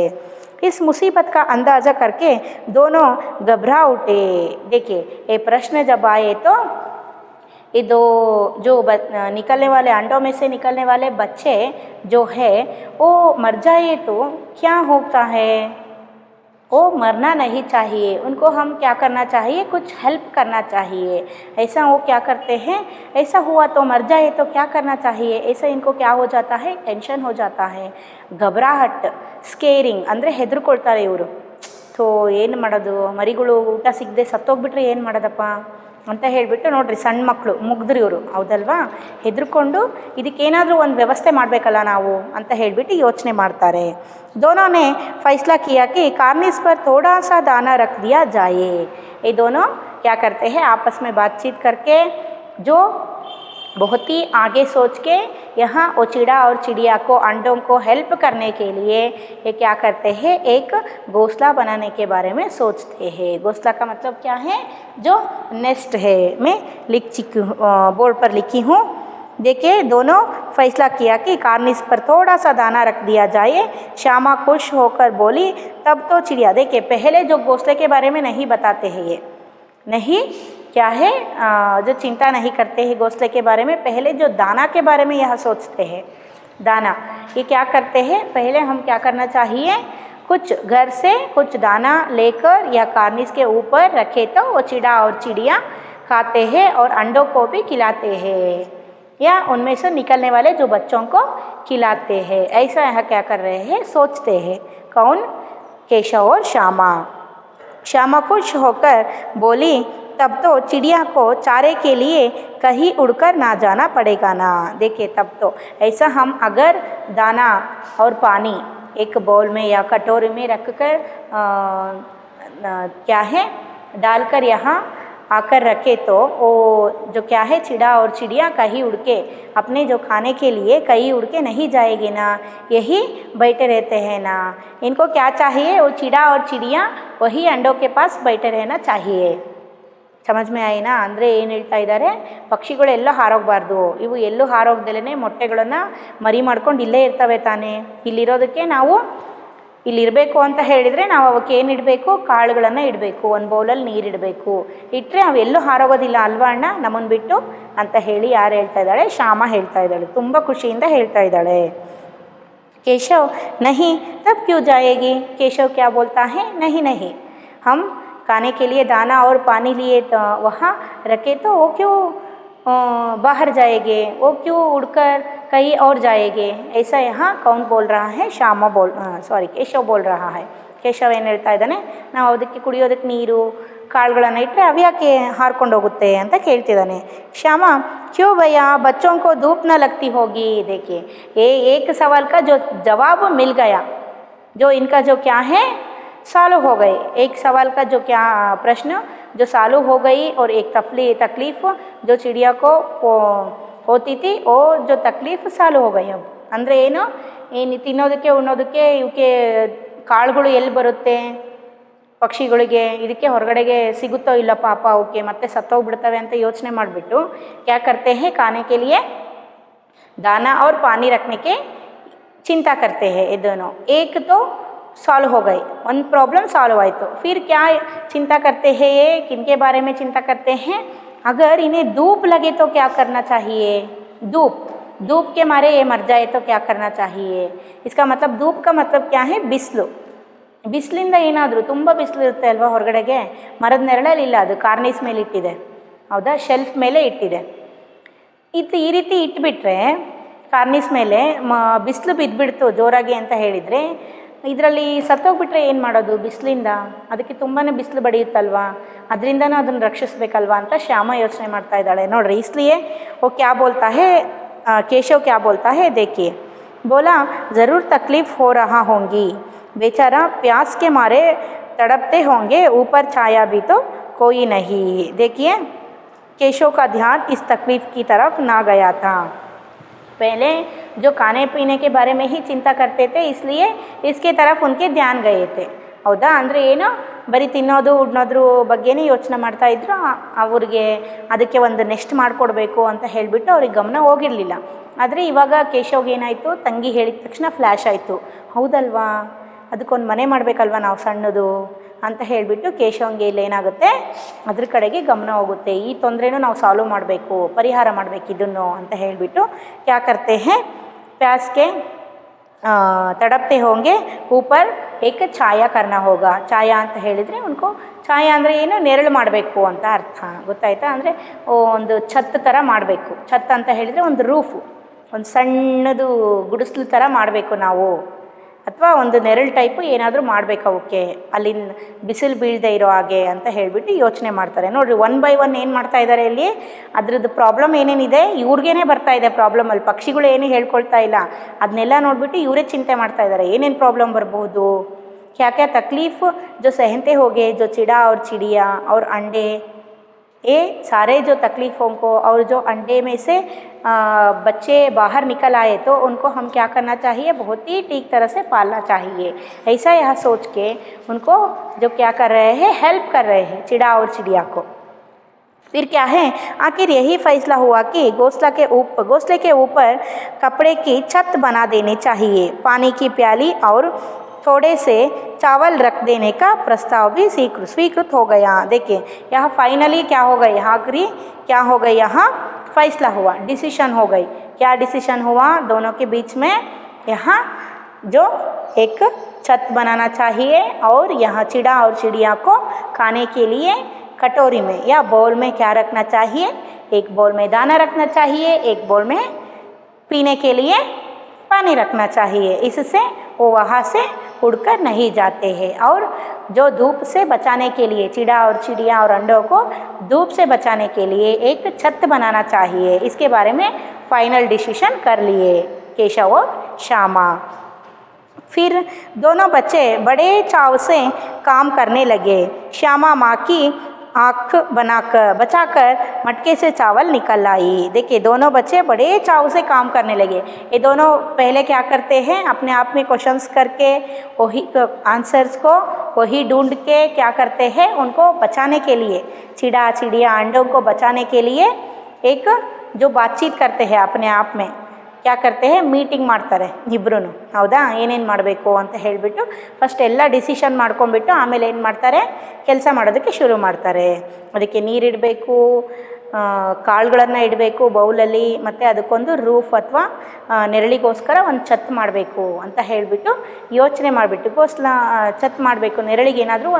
इस मुसीबत का अंदाज़ा करके दोनों घबरा उठे. देखिए ये प्रश्न जब आए तो ये दो जो निकलने वाले अंडों में से निकलने वाले बच्चे जो है वो मर जाए तो क्या होता है? वो मरना नहीं चाहिए, उनको हम क्या करना चाहिए? कुछ हेल्प करना चाहिए. ऐसा वो क्या करते हैं? ऐसा हुआ तो मर जाए तो क्या करना चाहिए? ऐसा इनको क्या हो जाता है? टेंशन हो जाता है. घबराहट ಸ್ಕೇರಿಂಗ್ ಅಂದರೆ ಹೆದರ್ಕೊಳ್ತಾರೆ ಇವರು. ಥೋ ಏನು ಮಾಡೋದು, ಮರಿಗಳು ಊಟ ಸಿಗದೆ ಸತ್ತೋಗ್ಬಿಟ್ರೆ ಏನು ಮಾಡೋದಪ್ಪ ಅಂತ ಹೇಳಿಬಿಟ್ಟು ನೋಡ್ರಿ ಸಣ್ಣ ಮಕ್ಕಳು ಮುಗ್ದ್ರಿ ಇವರು, ಹೌದಲ್ವಾ. ಹೆದರ್ಕೊಂಡು ಇದಕ್ಕೇನಾದರೂ ಒಂದು ವ್ಯವಸ್ಥೆ ಮಾಡಬೇಕಲ್ಲ ನಾವು ಅಂತ ಹೇಳಿಬಿಟ್ಟು ಯೋಚನೆ ಮಾಡ್ತಾರೆ. दोनों ने फैसला किया कि कार्निस पर थोड़ा सा दाना रख दिया जाए. ये दोनों क्या करते हैं? आपस में बातचीत करके जो बहुत ही आगे सोच के यहाँ वो चिड़ा और चिड़िया को अंडों को हेल्प करने के लिए ये क्या करते हैं? एक घोंसला बनाने के बारे में सोचते हैं. घोंसला का मतलब क्या है? जो नेस्ट है. मैं बोर्ड पर लिखी हूँ. देखिए दोनों फैसला किया कि कार्निस पर थोड़ा सा दाना रख दिया जाए. श्यामा खुश होकर बोली तब तो चिड़िया. देखिए पहले जो घोंसले के बारे में नहीं बताते हैं, ये नहीं क्या है जो चिंता नहीं करते हैं घोंसले के बारे में, पहले जो दाना के बारे में यह सोचते हैं. दाना ये क्या करते हैं? पहले हम क्या करना चाहिए? कुछ घर से कुछ दाना लेकर या कार्निस के ऊपर रखे तो वो चिड़ा और चिड़िया खाते हैं और अंडों को भी खिलाते हैं या उनमें से निकलने वाले जो बच्चों को खिलाते हैं. ऐसा यहाँ क्या कर रहे हैं? सोचते हैं. कौन? केशव और श्यामा. श्यामा खुश होकर बोली तब तो चिड़िया को चारे के लिए कहीं उड़कर ना जाना पड़ेगा ना. देखिए तब तो ऐसा हम अगर दाना और पानी एक बाउल में या कटोरी में रख कर क्या है डालकर यहाँ आकर रखे तो वो जो क्या है चिड़ा और चिड़िया कहीं उड़ के अपने जो खाने के लिए कहीं उड़ के नहीं जाएगी ना, यही बैठे रहते हैं ना. इनको क्या चाहिए? वो चिड़ा और चिड़िया वही अंडों के पास बैठे रहना चाहिए. समझ में आए ना. ಅಂದರೆ ಏನು ಹೇಳ್ತಾ ಇದ್ದಾರೆ? ಪಕ್ಷಿಗಳು ಎಲ್ಲ ಹಾರೋಗಬಾರ್ದು, ಇವು ಎಲ್ಲೂ ಹಾರೋಗ್ದಲೇ ಮೊಟ್ಟೆಗಳನ್ನು ಮರಿ ಮಾಡ್ಕೊಂಡು ಇಲ್ಲೇ ಇರ್ತವೆ ತಾನೇ. ಇಲ್ಲಿರೋದಕ್ಕೆ ನಾವು ಇಲ್ಲಿರಬೇಕು ಅಂತ ಹೇಳಿದರೆ ನಾವು ಅವಕ್ಕೆ ಏನು ಇಡಬೇಕು? ಕಾಳುಗಳನ್ನು ಇಡಬೇಕು, ಒಂದು ಬೌಲಲ್ಲಿ ನೀರು ಇಡಬೇಕು. ಇಟ್ಟರೆ ಅವೆಲ್ಲೂ ಹಾರೋಗೋದಿಲ್ಲ ಅಲ್ವಾ ಅಣ್ಣ ನಮ್ಮನ್ನು ಬಿಟ್ಟು ಅಂತ ಹೇಳಿ ಯಾರು ಹೇಳ್ತಾ ಇದ್ದಾಳೆ? ಶ್ಯಾಮ ಹೇಳ್ತಾ ಇದ್ದಾಳೆ, ತುಂಬ ಖುಷಿಯಿಂದ ಹೇಳ್ತಾ ಇದ್ದಾಳೆ. केशव नहीं तब क्यों जाएगी? केशव क्या बोलता है? नहीं नहीं, हम खाने के लिए दाना और पानी लिए तो वहाँ रखे तो वो क्यों बाहर जाएंगे? वो क्यों उड़कर कहीं और जाएंगे? ऐसा यहाँ कौन बोल रहा है? ಕೇಶವ್ ಬೋಲ್ ರಹಾ ಹೈ. ಕೇಶವ್ ಏನು ಹೇಳ್ತಾ ಇದ್ದಾನೆ? ನಾವು ಅದಕ್ಕೆ ಕುಡಿಯೋದಕ್ಕೆ ನೀರು ಕಾಳುಗಳನ್ನು ಇಟ್ಟರೆ ಅವ್ಯಾಕೆ ಹಾರ್ಕೊಂಡು ಹೋಗುತ್ತೆ ಅಂತ ಕೇಳ್ತಿದ್ದಾನೆ. ಶ್ಯಾಮ क्यों भैया बच्चों को धूप न लगती होगी. देखिए ये एक सवाल का जो जवाब मिल गया, जो इनका जो क्या है सालों हो गए. एक सवाल का जो क्या प्रश्न जो सालों हो गई और एक तकलीफ़ जो चिड़िया को होती थी वो जो तकलीफ़ सालों हो गई. अब ಅಂದರೆ ಏನು ತಿನ್ನೋದಕ್ಕೆ ಉಣ್ಣೋದಕ್ಕೆ ಇವಕ್ಕೆ ಕಾಳುಗಳು ಎಲ್ಲಿ ಬರುತ್ತೆ? ಪಕ್ಷಿಗಳಿಗೆ ಇದಕ್ಕೆ ಹೊರಗಡೆಗೆ ಸಿಗುತ್ತೋ ಇಲ್ಲ ಪಾಪ ಅವಕ್ಕೆ ಮತ್ತೆ ಸತ್ತೋಗ್ಬಿಡ್ತವೆ ಅಂತ ಯೋಚನೆ ಮಾಡಿಬಿಟ್ಟು क्या करते हैं खाने के लिए दाना और पानी रखने के चिंता करते हैं। ये दोनों एक तो सॉल्व हो गई, वन प्रॉब्लम सॉल्व आई। तो फिर क्या चिंता करते हैं ये, किनके बारे में चिंता करते हैं, अगर इन्हें धूप लगे तो क्या करना चाहिए। धूप के मारे ये मर जाए तो क्या करना चाहिए। इसका मतलब धूप का मतलब क्या है, बिस्ಲು। ಬಿಸಿಲಿಂದ ಏನಾದರೂ ತುಂಬ ಬಿಸಿಲಿರುತ್ತೆ ಅಲ್ವಾ ಹೊರಗಡೆಗೆ, ಮರದ ನೆರಳಲ್ಲಿಲ್ಲ, ಅದು ಕಾರ್ನಿಸ್ ಮೇಲೆ ಇಟ್ಟಿದೆ, ಹೌದಾ, ಶೆಲ್ಫ್ ಮೇಲೆ ಇಟ್ಟಿದೆ. ಈ ರೀತಿ ಇಟ್ಬಿಟ್ರೆ ಕಾರ್ನಿಸ್ ಮೇಲೆ ಬಿಸಿಲು ಬಿದ್ದುಬಿಡ್ತು ಜೋರಾಗಿ ಅಂತ ಹೇಳಿದರೆ ಇದರಲ್ಲಿ ಸತ್ತೋಗ್ಬಿಟ್ರೆ ಏನು ಮಾಡೋದು ಬಿಸಿಲಿಂದ, ಅದಕ್ಕೆ ತುಂಬಾ ಬಿಸಿಲು ಬಡಿಯುತ್ತಲ್ವಾ, ಅದರಿಂದನೂ ಅದನ್ನು ರಕ್ಷಿಸಬೇಕಲ್ವಾ ಅಂತ ಶ್ಯಾಮ ಯೋಚನೆ ಮಾಡ್ತಾ ಇದ್ದಾಳೆ ನೋಡ್ರಿ. इसलिए वो क्या बोलता है, केशव क्या बोलता है, देखिए, बोला ज़रूर तकलीफ़ हो रहा होंगी, बेचारा प्यास के मारे तड़पते होंगे, ऊपर छाया भी तो कोई नहीं। देखिए केशव का ध्यान इस तकलीफ़ की तरफ ना गया था। पहले जो खाने पीने के बारे में ही चिंता करते थे, इसलिए इसके तरफ उनके ध्यान गए थे, ಹೌದಾ. ಅಂದರೆ ಏನು, ಬರೀ ತಿನ್ನೋದು ಉಣ್ಣೋದ್ರ ಬಗ್ಗೆನೇ ಯೋಚನೆ ಮಾಡ್ತಾ ಇದ್ರು. ಅವ್ರಿಗೆ ಅದಕ್ಕೆ ಒಂದು ನೆಸ್ಟ್ ಮಾಡಿಕೊಡ್ಬೇಕು ಅಂತ ಹೇಳಿಬಿಟ್ಟು ಅವ್ರಿಗೆ ಗಮನ ಹೋಗಿರಲಿಲ್ಲ. ಆದರೆ ಇವಾಗ ಕೇಶವ್ಗೆ ಏನಾಯಿತು, ತಂಗಿ ಹೇಳಿದ ತಕ್ಷಣ ಫ್ಲ್ಯಾಶ್ ಆಯಿತು, ಹೌದಲ್ವಾ ಅದಕ್ಕೊಂದು ಮನೆ ಮಾಡಬೇಕಲ್ವ ನಾವು ಸಣ್ಣದು ಅಂತ ಹೇಳಿಬಿಟ್ಟು ಕೇಶವಂಗೆ ಇಲ್ಲಿ ಏನಾಗುತ್ತೆ, ಅದ್ರ ಕಡೆಗೆ ಗಮನ ಹೋಗುತ್ತೆ. ಈ ತೊಂದರೆನೂ ನಾವು ಸಾಲ್ವ್ ಮಾಡಬೇಕು, ಪರಿಹಾರ ಮಾಡಬೇಕು ಇದನ್ನು ಅಂತ ಹೇಳಿಬಿಟ್ಟು क्या करते हैं, प्यास के तड़पते होंगे, ऊपर एक ಛಾಯಾ करना होगा। ಛಾಯಾ ಅಂತ ಹೇಳಿದರೆ ಉನ್ಕೋ, ಛಾಯಾ ಅಂದರೆ ಏನು, ನೆರಳು ಮಾಡಬೇಕು ಅಂತ ಅರ್ಥ, ಗೊತ್ತಾಯ್ತಾ. ಅಂದರೆ ಒಂದು ಛತ್ ಥರ ಮಾಡಬೇಕು. ಛತ್ ಅಂತ ಹೇಳಿದರೆ ಒಂದು ರೂಫು, ಒಂದು ಸಣ್ಣದು ಗುಡಿಸ್ಲು ಥರ ಮಾಡಬೇಕು ನಾವು, ಅಥವಾ ಒಂದು ನೆರಳು ಟೈಪು ಏನಾದರೂ ಮಾಡಬೇಕು ಅವಕ್ಕೆ, ಅಲ್ಲಿಂದ ಬಿಸಿಲು ಬೀಳದೆ ಇರೋ ಹಾಗೆ ಅಂತ ಹೇಳಿಬಿಟ್ಟು ಯೋಚನೆ ಮಾಡ್ತಾರೆ. ನೋಡಿರಿ, ಒನ್ ಬೈ ಒನ್ ಏನು ಮಾಡ್ತಾ ಇದ್ದಾರೆ ಇಲ್ಲಿ, ಅದ್ರದ್ದು ಪ್ರಾಬ್ಲಮ್ ಏನೇನಿದೆ ಇವ್ರಿಗೇನೆ ಬರ್ತಾ ಇದೆ ಪ್ರಾಬ್ಲಮ್. ಅಲ್ಲಿ ಪಕ್ಷಿಗಳು ಏನು ಹೇಳ್ಕೊಳ್ತಾ ಇಲ್ಲ, ಅದನ್ನೆಲ್ಲ ನೋಡಿಬಿಟ್ಟು ಇವರೇ ಚಿಂತೆ ಮಾಡ್ತಾ ಇದ್ದಾರೆ ಏನೇನು ಪ್ರಾಬ್ಲಮ್ ಬರ್ಬೋದು. क्या क्या तकलीफ़ जो सहते होंगे, जो चिड़ा और चिड़िया और अंडे, ये सारे जो तकलीफ़ों को, और जो अंडे में से बच्चे बाहर निकल आए तो उनको हम क्या करना चाहिए, बहुत ही ठीक तरह से पालना चाहिए। ऐसा यह सोच के उनको जो क्या कर रहे हैं, हेल्प कर रहे हैं चिड़ा और चिड़िया को। फिर क्या है, आखिर यही फैसला हुआ कि घोंसले के ऊपर कपड़े की छत बना देनी चाहिए, पानी की प्याली और थोड़े से चावल रख देने का प्रस्ताव भी स्वीकृत हो गया। देखिए यहाँ फाइनली क्या हो गई, आखिरी क्या हो गई, यहाँ फैसला हुआ, डिसीजन हो गई। क्या डिसीजन हुआ दोनों के बीच में, यहाँ जो एक छत बनाना चाहिए और यहाँ चिड़ा और चिड़िया को खाने के लिए कटोरी में या बाउल में क्या रखना चाहिए, एक बाउल में दाना रखना चाहिए, एक बाउल में पीने के लिए पानी रखना चाहिए। इससे वो वहाँ से उड़कर नहीं जाते हैं। और जो धूप से बचाने के लिए, चिड़ा और चिड़िया और अंडों को धूप से बचाने के लिए एक छत बनाना चाहिए। इसके बारे में फाइनल डिसीजन कर लिए केशव और श्यामा। फिर दोनों बच्चे बड़े चाव से काम करने लगे। श्यामा माँ की आँख बचाकर मटके से चावल निकल आई। देखिए दोनों बच्चे बड़े चाव से काम करने लगे। ये दोनों पहले क्या करते हैं, अपने आप में क्वेश्चंस करके वही आंसर्स को वही ढूंढ के क्या करते हैं, उनको बचाने के लिए, चिड़ा चिड़िया अंडों को बचाने के लिए एक जो बातचीत करते हैं अपने आप में, क्या करते हैं, ಮೀಟಿಂಗ್ ಮಾಡ್ತಾರೆ ಇಬ್ಬರೂ, ಹೌದಾ, ಏನೇನು ಮಾಡಬೇಕು ಅಂತ ಹೇಳಿಬಿಟ್ಟು ಫಸ್ಟ್ ಎಲ್ಲ ಡಿಸಿಷನ್ ಮಾಡ್ಕೊಂಡ್ಬಿಟ್ಟು ಆಮೇಲೆ ಏನು ಮಾಡ್ತಾರೆ, ಕೆಲಸ ಮಾಡೋದಕ್ಕೆ ಶುರು ಮಾಡ್ತಾರೆ. ಅದಕ್ಕೆ ನೀರಿಡಬೇಕು, ಕಾಳುಗಳನ್ನು ಇಡಬೇಕು ಬೌಲಲ್ಲಿ, ಮತ್ತು ಅದಕ್ಕೊಂದು ರೂಫ್ ಅಥವಾ ನೆರಳಿಗೋಸ್ಕರ ಒಂದು ಛತ್ ಮಾಡಬೇಕು ಅಂತ ಹೇಳಿಬಿಟ್ಟು ಯೋಚನೆ ಮಾಡಿಬಿಟ್ಟು, ಛತ್ ಮಾಡಬೇಕು, ನೆರಳಿಗೆ ಏನಾದರೂ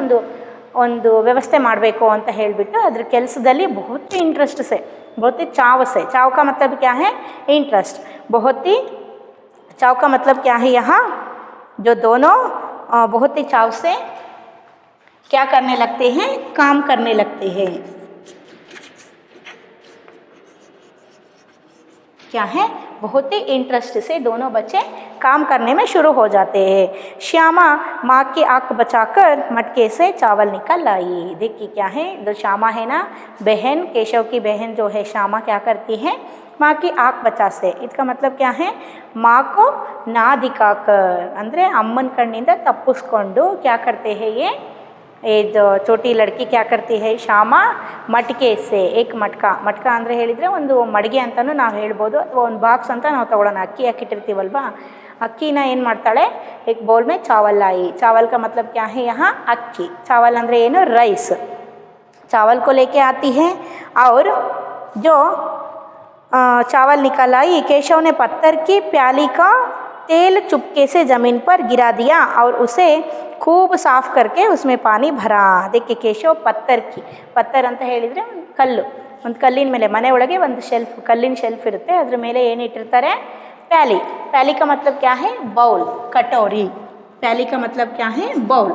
ಒಂದು ವ್ಯವಸ್ಥೆ ಮಾಡಬೇಕು ಅಂತ ಹೇಳಿಬಿಟ್ಟು ಅದ್ರ ಕೆಲಸದಲ್ಲಿ बहुत ही इंटरेस्ट से, बहुत ही चाव से, चाव का मतलब क्या है, इंटरेस्ट, बहुत ही चाव का मतलब क्या है, यहाँ जो दोनों बहुत ही चाव से क्या करने लगते हैं, काम करने लगते हैं। क्या है, बहुत ही इंटरेस्ट से दोनों बच्चे काम करने में शुरू हो जाते हैं। श्यामा माँ की आँख बचाकर मटके से चावल निकल आई। देखिए क्या है, जो श्यामा है ना बहन, केशव की बहन जो है श्यामा, क्या करती है, माँ की आँख बचा से, इसका मतलब क्या है, माँ को ना दिखाकर, ಅಂದರೆ ಅಮ್ಮನ ಕಣ್ಣಿಂದ ತಪ್ಪಿಸ್ಕೊಂಡು क्या करते हैं, ये ये जो छोटी लड़की क्या करती है, श्यामा मटके से एक मटका, ಮಟ್ಕ ಅಂದರೆ ಹೇಳಿದರೆ ಒಂದು ಮಡಿಗೆ ಅಂತಲೂ ನಾವು ಹೇಳ್ಬೋದು, ಅಥವಾ ಒಂದು ಬಾಕ್ಸ್ ಅಂತ ನಾವು ತೊಗೊಳ್ಳೋಣ. ಅಕ್ಕಿ ಹಾಕಿಟ್ಟಿರ್ತೀವಲ್ವಾ, ಅಕ್ಕಿನ ಏನು ಮಾಡ್ತಾಳೆ, एक बोल में चावल लाई. चावल का मतलब क्या है यहाँ, अक्की. चावल ಅಂದರೆ ಏನು, ರೈಸ್. चावल को लेके आती है और जो चावल निकल आई, केशव ने पत्थर की प्याली का तेल चुपके से ज़मीन पर गिरा दिया और उसे खूब साफ करके उसमें पानी भरा. देखिए ಕೇಶವ ಪತ್ತರ್ ಅಂತ ಹೇಳಿದರೆ ಕಲ್ಲು, ಒಂದು ಕಲ್ಲಿನ ಮೇಲೆ, ಮನೆ ಒಳಗೆ ಒಂದು ಶೆಲ್ಫ್, ಕಲ್ಲಿನ ಶೆಲ್ಫ್ ಇರುತ್ತೆ, ಅದ್ರ ಮೇಲೆ ಏನು ಇಟ್ಟಿರ್ತಾರೆ, प्याली. प्याली का मतलब क्या है, बाउल, कटोरी. प्याली का मतलब क्या है, बाउल.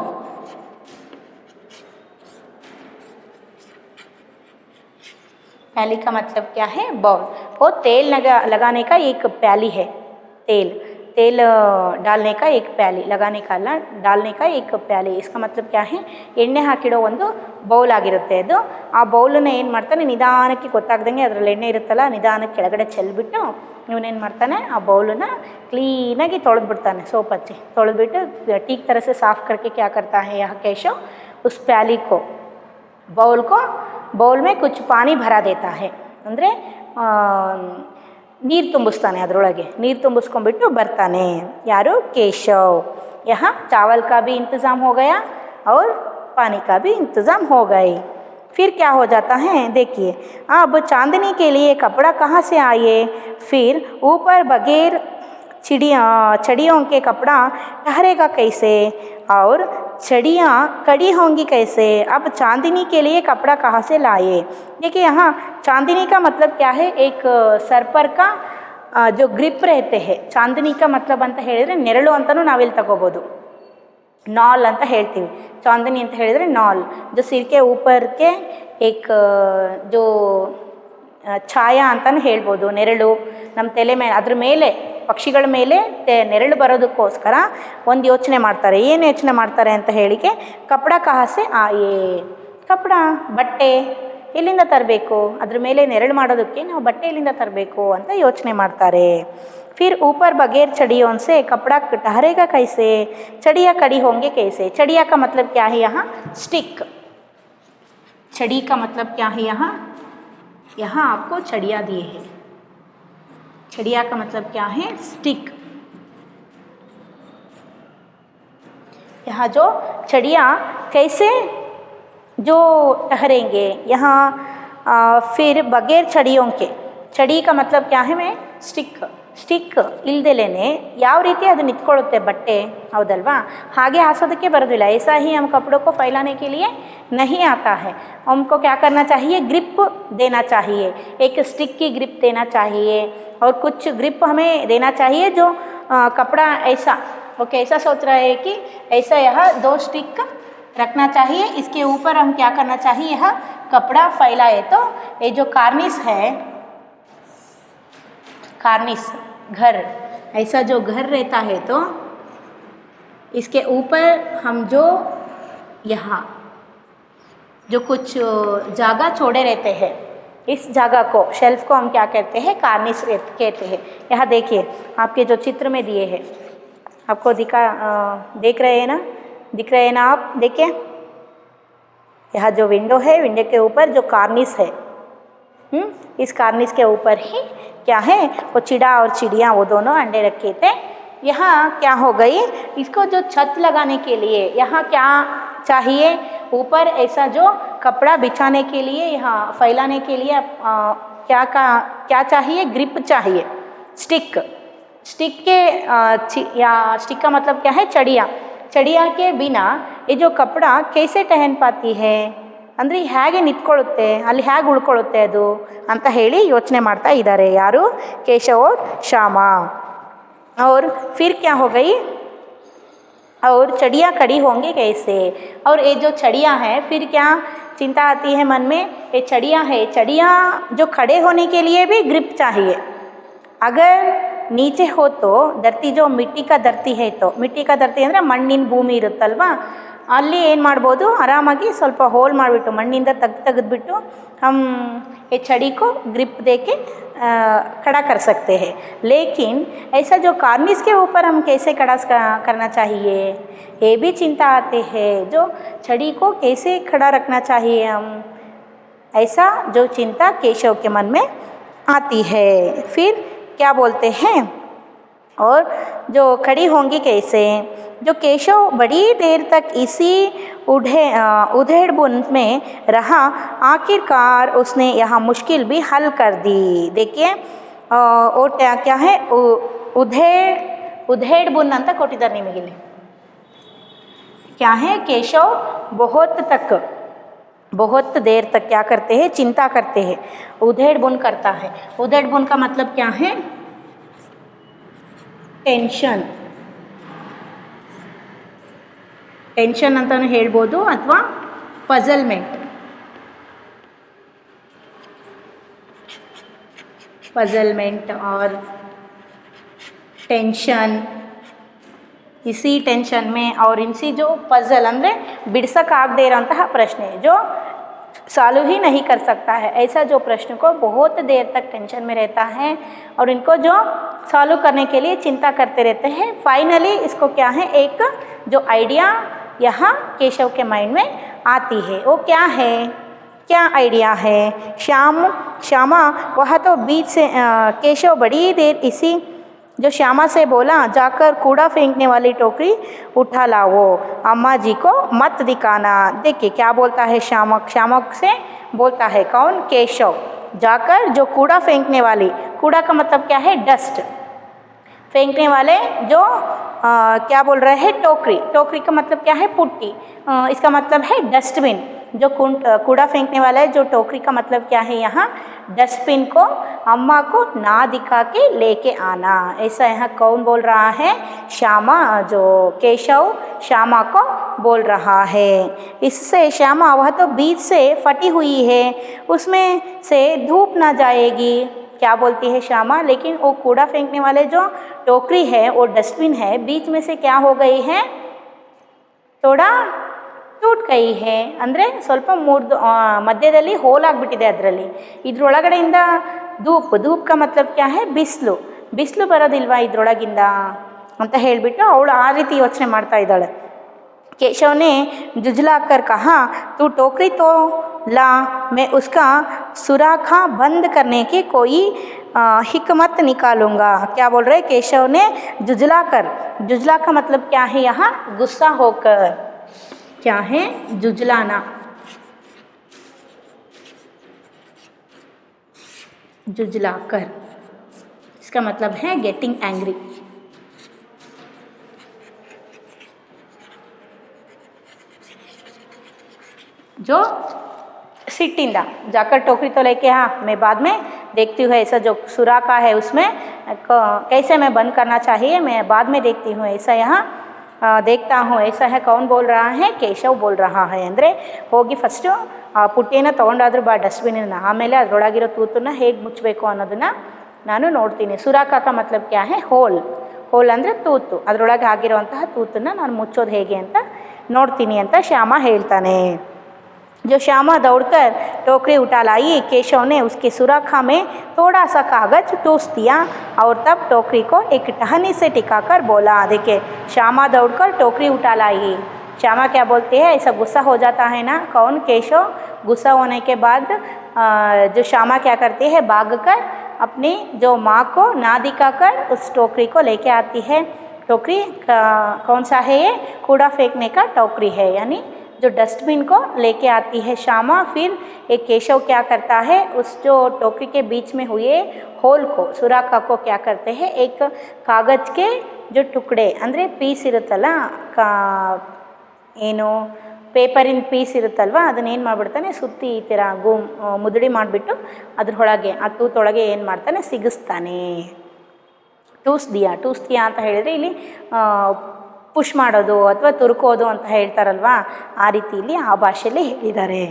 प्याली का मतलब क्या है, बाउल. वो तेल लगाने का एक प्याली है, तेल डालने का एक प्याली, लगाने का अಲ್ಲ, डालने का एक प्याली. इसका मतलब क्या है, ಎಣ್ಣೆ ಹಾಕಿಡೋ ಒಂದು ಬೌಲ್ ಆಗಿರುತ್ತೆ ಅದು. ಆ ಬೌಲನ್ನ ಏನು ಮಾಡ್ತಾನೆ, ನಿಧಾನಕ್ಕೆ ಗೊತ್ತಾಗ್ದಂಗೆ ಅದರಲ್ಲಿ ಎಣ್ಣೆ ಇರುತ್ತಲ್ಲ, ನಿಧಾನಕ್ಕೆ ಕೆಳಗಡೆ ಚೆಲ್ಬಿಟ್ಟು ಇವನೇನು ಮಾಡ್ತಾನೆ, ಆ ಬೌಲನ್ನ ಕ್ಲೀನಾಗಿ ತೊಳೆದ್ಬಿಡ್ತಾನೆ, ಸೋಪ್ ಹಚ್ಚಿ ತೊಳೆದ್ಬಿಟ್ಟು ठीक तरह से साफ करके क्या करता है यह केशव, उस प्याली को, बाउल में कुछ पानी भरा देता है. ಅಂದರೆ ನೀರು ತುಂಬಿಸ್ತಾನೆ, ಅದರೊಳಗೆ ನೀರು ತುಂಬಿಸ್ಕೊಂಡ್ಬಿಟ್ಟು ಬರ್ತಾನೆ. ಯಾರು, ಕೇಶವ್. यहाँ चावल का भी इंतज़ाम हो गया और पानी का भी इंतज़ाम हो गई. फिर क्या हो जाता है, देखिए, अब चांदनी के लिए कपड़ा कहाँ से आए, फिर ऊपर बगैर चिड़ियों के कपड़ा ठहरेगा कैसे, और चिड़ियाँ कड़ी होंगी कैसे. अब चांदनी के लिए कपड़ा कहाँ से लाए. देखिए यहाँ चांदनी का मतलब क्या है, एक सर पर का जो ग्रिप रहते हैं. चांदनी का मतलब ಅಂತ ಹೇಳಿದರೆ ನೆರಳು ಅಂತಲೂ ನಾವಿಲ್ಲಿ ತಗೋಬೋದು, नाल ಅಂತ ಹೇಳ್ತೀವಿ. चांदनी ಅಂತ ಹೇಳಿದರೆ नाल, जो सिर के ऊपर के एक जो ಛಾಯಾ ಅಂತಲೂ ಹೇಳ್ಬೋದು, ನೆರಳು ನಮ್ಮ ತಲೆ ಮೇಲೆ, ಅದ್ರ ಮೇಲೆ ಪಕ್ಷಿಗಳ ಮೇಲೆ ನೆರಳು ಬರೋದಕ್ಕೋಸ್ಕರ ಒಂದು ಯೋಚನೆ ಮಾಡ್ತಾರೆ. ಏನು ಯೋಚನೆ ಮಾಡ್ತಾರೆ ಅಂತ ಹೇಳಿಕೆ, ಕಪಡ ಕಹಾಸೆ ಆಯೇ, ಕಪಡ ಬಟ್ಟೆ ಎಲ್ಲಿಂದ ತರಬೇಕು, ಅದ್ರ ಮೇಲೆ ನೆರಳು ಮಾಡೋದಕ್ಕೆ ನಾವು ಬಟ್ಟೆ ಎಲ್ಲಿಂದ ತರಬೇಕು ಅಂತ ಯೋಚನೆ ಮಾಡ್ತಾರೆ. फिर ऊपर बगैर चड़ियों से कपड़ा ठहरेगा कैसे, चड़िया कड़ी होंगे कैसे. चड़िया का मतलब क्या है यहाँ, स्टिक. छड़ी का मतलब क्या है यहाँ आपको छड़िया दिए हैं. छड़िया का मतलब क्या है, स्टिक. यहाँ जो छड़िया कैसे जो ठहरेंगे यहाँ, फिर बगैर छड़ियों के. छड़ी का मतलब क्या है, मैं ಸ್ಟಿಕ್ ಇಲ್ದೆಲೇನೆ ಯಾವ ರೀತಿ ಅದು ನಿಂತ್ಕೊಳ್ಳುತ್ತೆ ಬಟ್ಟೆ, ಹೌದಲ್ವಾ, ಹಾಗೆ ಹಾಸೋದಕ್ಕೆ ಬರೋದಿಲ್ಲ. ऐसा ही हम कपड़ों को फैलाने के लिए नहीं आता है. हमको क्या करना चाहिए, ग्रिप देना चाहिए, एक स्टिक की ग्रिप देना चाहिए, और कुछ ग्रिप हमें देना चाहिए जो कपड़ा ऐसा, वो कैसा सोच रहा है कि ऐसा यह 2 स्टिक रखना चाहिए, इसके ऊपर हम क्या करना चाहिए, यह कपड़ा फैलाए. तो ये जो कार्निस है, कार्निस घर, ऐसा जो घर रहता है, तो इसके ऊपर हम जो यहाँ जो कुछ जगह छोड़े रहते हैं, इस जगह को, शेल्फ को हम क्या कहते हैं, कार्निस कहते हैं. यहाँ देखिए आपके जो चित्र में दिए हैं, आपको देख रहे हैं ना, दिख रहे हैं ना आप, देखिए यहाँ जो विंडो है, विंडो के ऊपर जो कार्निस है, इस कार्निस के ऊपर ही क्या है, वो चिड़ा और चिड़िया वो दोनों अंडे रखे थे. यहाँ क्या हो गई, इसको जो छत लगाने के लिए यहाँ क्या चाहिए, ऊपर ऐसा जो कपड़ा बिछाने के लिए, यहाँ फैलाने के लिए क्या चाहिए, ग्रिप चाहिए, स्टिक. स्टिक का मतलब क्या है, चड़िया के बिना ये जो कपड़ा कैसे टहन पाती है, ಅಂದರೆ ಹೇಗೆ ನಿಂತ್ಕೊಳ್ಳುತ್ತೆ, ಅಲ್ಲಿ ಹೇಗೆ ಉಳ್ಕೊಳ್ಳುತ್ತೆ ಅದು ಅಂತ ಹೇಳಿ ಯೋಚನೆ ಮಾಡ್ತಾ ಇದ್ದಾರೆ. ಯಾರು, ಕೇಶವ್ और श्यामा. और फिर क्या हो गई, और चिड़िया खड़ी होंगे कैसे, और ये जो चिड़िया है, फिर क्या चिंता आती है मन में, ये चिड़िया है, चिड़िया जो खड़े होने के लिए भी ग्रिप चाहिए. अगर नीचे हो तो धरती, जो मिट्टी का धरती है, तो मिट्टी का धरती ಅಂದರೆ ಮಣ್ಣಿನ ಭೂಮಿ ಇರುತ್ತಲ್ವಾ, ಅಲ್ಲಿ ಏನು ಮಾಡ್ಬೋದು, ಆರಾಮಾಗಿ ಸ್ವಲ್ಪ ಹೋಲ್ ಮಾಡಿಬಿಟ್ಟು ಮಣ್ಣಿಂದ ತೆಗೆದ್ಬಿಟ್ಟು हम ये छड़ी को ग्रिप दे के खड़ा कर सकते हैं। लेकिन ऐसा जो कार्निस के ऊपर हम कैसे खड़ा करना चाहिए, ये भी चिंता आती है। जो छड़ी को कैसे खड़ा रखना चाहिए हम, ऐसा जो चिंता केशव के मन में आती है। फिर क्या बोलते हैं, और जो खड़ी होंगी कैसे, जो केशव बड़ी देर तक इसी उधेड़बुन में रहा, आखिरकार उसने यहाँ मुश्किल भी हल कर दी। देखिए और क्या है, उधेड़बुन ಅಂತ ಕೊಟ್ಟಿದ್ದಾರೆ ನಿಮಗೆ ಇಲ್ಲಿ। क्या है, केशव बहुत देर तक क्या करते हैं, चिंता करते हैं, उधेड़बुन करता है। उधेड़बुन का मतलब क्या है, ಟೆನ್ಷನ್ ಅಂತಲೂ ಹೇಳ್ಬೋದು, ಅಥವಾ पजलमेंट और टेंशन, इसी टेंशन में और इनसी जो पजल ಅಂದರೆ ಬಿಡಿಸೋಕ್ಕಾಗದೇ ಇರೋಂತಹ ಪ್ರಶ್ನೆ, जो सॉल्व ही नहीं कर सकता है, ऐसा जो प्रश्न को बहुत देर तक टेंशन में रहता है और इनको जो सॉल्व करने के लिए चिंता करते रहते हैं। फाइनली इसको क्या है, एक जो आइडिया यहाँ केशव के माइंड में आती है, वो क्या है, क्या आइडिया है। श्यामा वह तो बीच से केशव बड़ी देर इसी जो श्यामा से बोला, जाकर कूड़ा फेंकने वाली टोकरी उठा लाओ, अम्मा जी को मत दिखाना। देखिए क्या बोलता है श्यामक से बोलता है कौन, केशव, जाकर जो कूड़ा फेंकने वाली, कूड़ा का मतलब क्या है, डस्ट, फेंकने वाले जो क्या बोल रहे हैं, टोकरी का मतलब क्या है, पुट्टी, इसका मतलब है डस्टबिन। जो कूड़ा फेंकने वाला है, जो टोकरी का मतलब क्या है, यहाँ डस्टबिन को अम्मा को ना दिखा के लेके आना। ऐसा यहाँ कौन बोल रहा है, श्यामा, जो केशव श्यामा को बोल रहा है। इससे श्यामा वह तो बीच से फटी हुई है, उसमें से धूप ना जाएगी। क्या बोलती है श्यामा, लेकिन वो कूड़ा फेंकने वाले जो टोकरी है, वो डस्टबिन है, बीच में से क्या हो गई है, थोड़ा ಟೂಟ್ ಗೈ ಹೇ, ಅಂದರೆ ಸ್ವಲ್ಪ ಮುರಿದು ಮಧ್ಯದಲ್ಲಿ ಹೋಲ್ ಆಗಿಬಿಟ್ಟಿದೆ ಅದರಲ್ಲಿ, ಇದ್ರೊಳಗಡೆಯಿಂದ ಧೂಪ್ ಕಾ ಮತ್ಲಬ್ ಕ್ಯಾ ಹೇ, ಬಿಸಿಲು ಬರೋದಿಲ್ವಾ ಇದ್ರೊಳಗಿಂದ ಅಂತ ಹೇಳಿಬಿಟ್ಟು ಅವಳು ಆ ರೀತಿ ಯೋಚನೆ ಮಾಡ್ತಾ ಇದ್ದಾಳೆ। केशव ने जुझलाकर कहा, तू टोकरी तो ला, मैं उसका सुराखा बंद करने की कोई हिकमत निकालूंगा। क्या बोल रहे केशव ने, जुझला का मतलब क्या है, यहाँ गुस्सा होकर, क्या है, जुझलाना, जुझलाकर, इसका मतलब है गेटिंग एंग्री। जो सिट्टिंदा जाकर टोकरी तो लेके, हाँ मैं बाद में देखती हूँ, ऐसा जो सुराखा है उसमें कैसे मैं बंद करना चाहिए, मैं बाद में देखती हूँ, ऐसा यहाँ देखता हूँ, ऐसा है कौन बोल रहा है, केशव बोल रहा है। ಅಂದರೆ ಹೋಗಿ ಫಸ್ಟು ಆ ಪುಟ್ಟಿಯನ್ನು ತೊಗೊಂಡಾದ್ರೂ ಬಾ ಡಸ್ಟ್ಬಿನ್ನ, ಆಮೇಲೆ ಅದರೊಳಗಿರೋ ತೂತನ್ನು ಹೇಗೆ ಮುಚ್ಚಬೇಕು ಅನ್ನೋದನ್ನು ನಾನು ನೋಡ್ತೀನಿ। ಸುರಾಖ ಮತ್ಲಬ್ ಕ್ಯಾ ಹೇ, ಹೋಲ್ ಅಂದರೆ ತೂತು, ಅದರೊಳಗೆ ಆಗಿರುವಂತಹ ತೂತನ್ನು ನಾನು ಮುಚ್ಚೋದು ಹೇಗೆ ಅಂತ ನೋಡ್ತೀನಿ ಅಂತ ಶ್ಯಾಮ ಹೇಳ್ತಾನೆ। जो श्यामा दौड़कर टोकरी उठा लाई, केशव ने उसके सुराखा में थोड़ा सा कागज ठूस दिया और तब टोकरी को एक टहनी से टिकाकर बोला। देखिए श्यामा दौड़कर टोकरी उठा लाई, श्यामा क्या बोलती है, ऐसा गुस्सा हो जाता है ना, कौन, केशव। गुस्सा होने के बाद जो श्यामा क्या करती है, भागकर अपनी जो माँ को ना दिखाकर उस टोकरी को लेके आती है। टोकरी कौन सा है, ये कूड़ा फेंकने का टोकरी है, यानी जो डस्टबिन को लेके आती है श्यामा। फिर एक केशव क्या करता है, उस जो टोकरी के बीच में हुए होल को, सुराखा को क्या करते हैं, एक कागज के जो टुकड़े ಅಂದರೆ ಪೀಸ್ ಇರುತ್ತಲ್ಲ, ಏನು ಪೇಪರಿನ ಪೀಸ್ ಇರುತ್ತಲ್ವ, ಅದನ್ನೇನು ಮಾಡಿಬಿಡ್ತಾನೆ, ಸುತ್ತಿ ಈ ಥರ ಮುದುಡಿ ಮಾಡಿಬಿಟ್ಟು ಅದ್ರೊಳಗೆ ಆ ತೂತೊಳಗೆ ಏನು ಮಾಡ್ತಾನೆ, ಸಿಗಿಸ್ತಾನೆ। ಟೂಸ್ ದಿಯಾ ಅಂತ ಹೇಳಿದರೆ ಇಲ್ಲಿ ಪುಷ್ ಮಾಡೋದು ಅಥವಾ ತುರುಕೋದು ಅಂತ ಹೇಳ್ತಾರಲ್ವಾ, ಆ ರೀತಿಯಲ್ಲಿ ಆ ಭಾಷೆಯಲ್ಲಿ ಹೇಳಿದ್ದಾರೆ।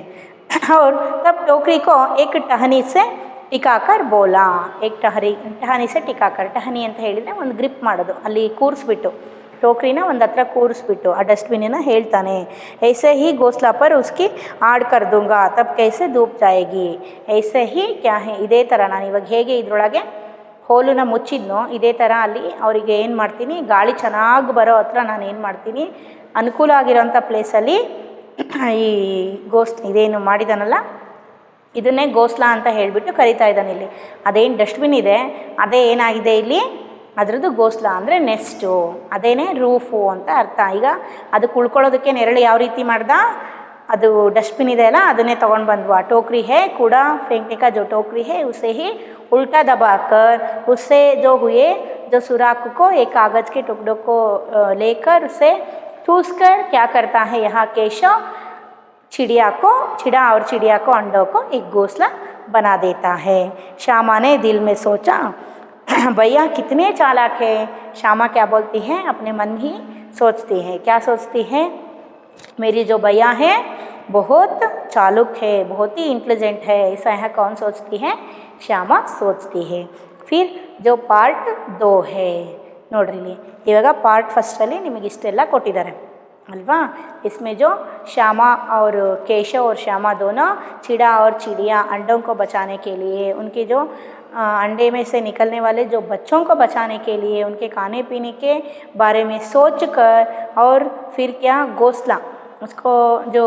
और तब टोकरी को एक टहनी से ಟಿಕಾಕರ್ ಬೋಲಾ, एक टहनी से ಟಿಕಾಕರ್, ಟಹನಿ ಅಂತ ಹೇಳಿದರೆ ಒಂದು ಗ್ರಿಪ್ ಮಾಡೋದು, ಅಲ್ಲಿ ಕೂರಿಸ್ಬಿಟ್ಟು ಟೋಕ್ರಿನ ಒಂದು ಹತ್ರ ಕೂರಿಸ್ಬಿಟ್ಟು ಆ ಡಸ್ಟ್ಬಿನ್ನ ಹೇಳ್ತಾನೆ, ऐसे ही घोंसला पर उसकी आड़ कर दूंगा तब कैसे धूप जाएगी, ऐसे ही क्या है ಇದೇ ಥರ ನಾನು ಇವಾಗ ಹೇಗೆ ಇದರೊಳಗೆ ಹೋಲನ್ನ ಮುಚ್ಚಿದ್ನೋ ಇದೇ ಥರ ಅಲ್ಲಿ ಅವರಿಗೆ ಏನು ಮಾಡ್ತೀನಿ, ಗಾಳಿ ಚೆನ್ನಾಗಿ ಬರೋ ಹತ್ರ ನಾನು ಏನು ಮಾಡ್ತೀನಿ, ಅನುಕೂಲ ಆಗಿರೋಂಥ ಪ್ಲೇಸಲ್ಲಿ ಈ ಇದೇನು ಮಾಡಿದಾನಲ್ಲ ಇದನ್ನೇ ಘೋಂಸ್ಲಾ ಅಂತ ಹೇಳಿಬಿಟ್ಟು ಕರಿತಾ ಇದ್ದಾನೆ. ಇಲ್ಲಿ ಅದೇನು ಡಸ್ಟ್ಬಿನ್ ಇದೆ ಅದೇ ಏನಾಗಿದೆ ಇಲ್ಲಿ ಅದರದ್ದು ಘೋಂಸ್ಲಾ ಅಂದರೆ ನೆಸ್ಟು, ಅದೇನೇ ರೂಫು ಅಂತ ಅರ್ಥ. ಈಗ ಅದಕ್ಕೆ ಉಳ್ಕೊಳ್ಳೋದಕ್ಕೆ ನೆರಳು ಯಾವ ರೀತಿ ಮಾಡ್ದ, ಅದು ಡಸ್ಟ್ಬಿನ್ ಇದೆ ಅಲ್ಲ ಅದನ್ನೇ ತೊಗೊಂಡು ಬಂದ್ವಾ. ಟೋಕ್ರಿ ಹೇ ಕೂಡ फेंकने का जो टोकरी है उसे ही उल्टा दबाकर उससे जो हुए जो सुराख को एक कागज़ के टुकड़ों को लेकर उसे ठूस कर क्या करता है यहाँ केशव चिड़ा और चिड़िया को अंडों को एक घोंसला बना देता है. श्यामा ने दिल में सोचा भैया कितने चालाक है. श्यामा क्या बोलती हैं, अपने मन ही सोचती हैं. क्या सोचती हैं, मेरी जो भैया है बहुत चालुक है, बहुत ही इंटेलिजेंट है, ऐसा यहाँ कौन सोचती है, श्यामा सोचती है. फिर जो पार्ट 2 है ನೋಡ್ರಿ, ಇವಾಗ ಪಾರ್ಟ್ ಫಸ್ಟಲ್ಲಿ ನಿಮಗೆ ಇಷ್ಟೆಲ್ಲ ಕೊಟ್ಟಿದ್ದಾರೆ अल्वा. इसमें जो श्यामा और केशव और श्यामा दोनों चिड़ा और चिड़िया अंडों को बचाने के लिए, उनके जो अंडे में से निकलने वाले जो बच्चों को बचाने के लिए उनके खाने पीने के बारे में सोच कर, और फिर क्या घोंसला उसको जो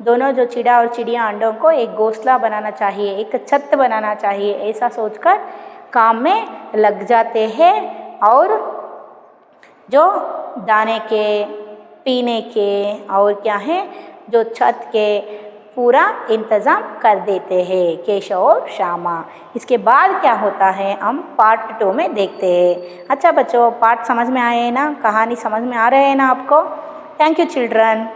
दोनों जो चिड़ा और चिड़िया अंडों को एक घोंसला बनाना चाहिए, एक छत बनाना चाहिए, ऐसा सोचकर काम में लग जाते हैं. और जो दाने के पीने के और क्या है जो छत के पूरा इंतज़ाम कर देते हैं केशव और श्यामा. इसके बाद क्या होता है हम पार्ट 2 में देखते हैं. अच्छा बच्चों, पार्ट समझ में आए हैं ना, कहानी समझ में आ रहे हैं ना आपको. Thank you children.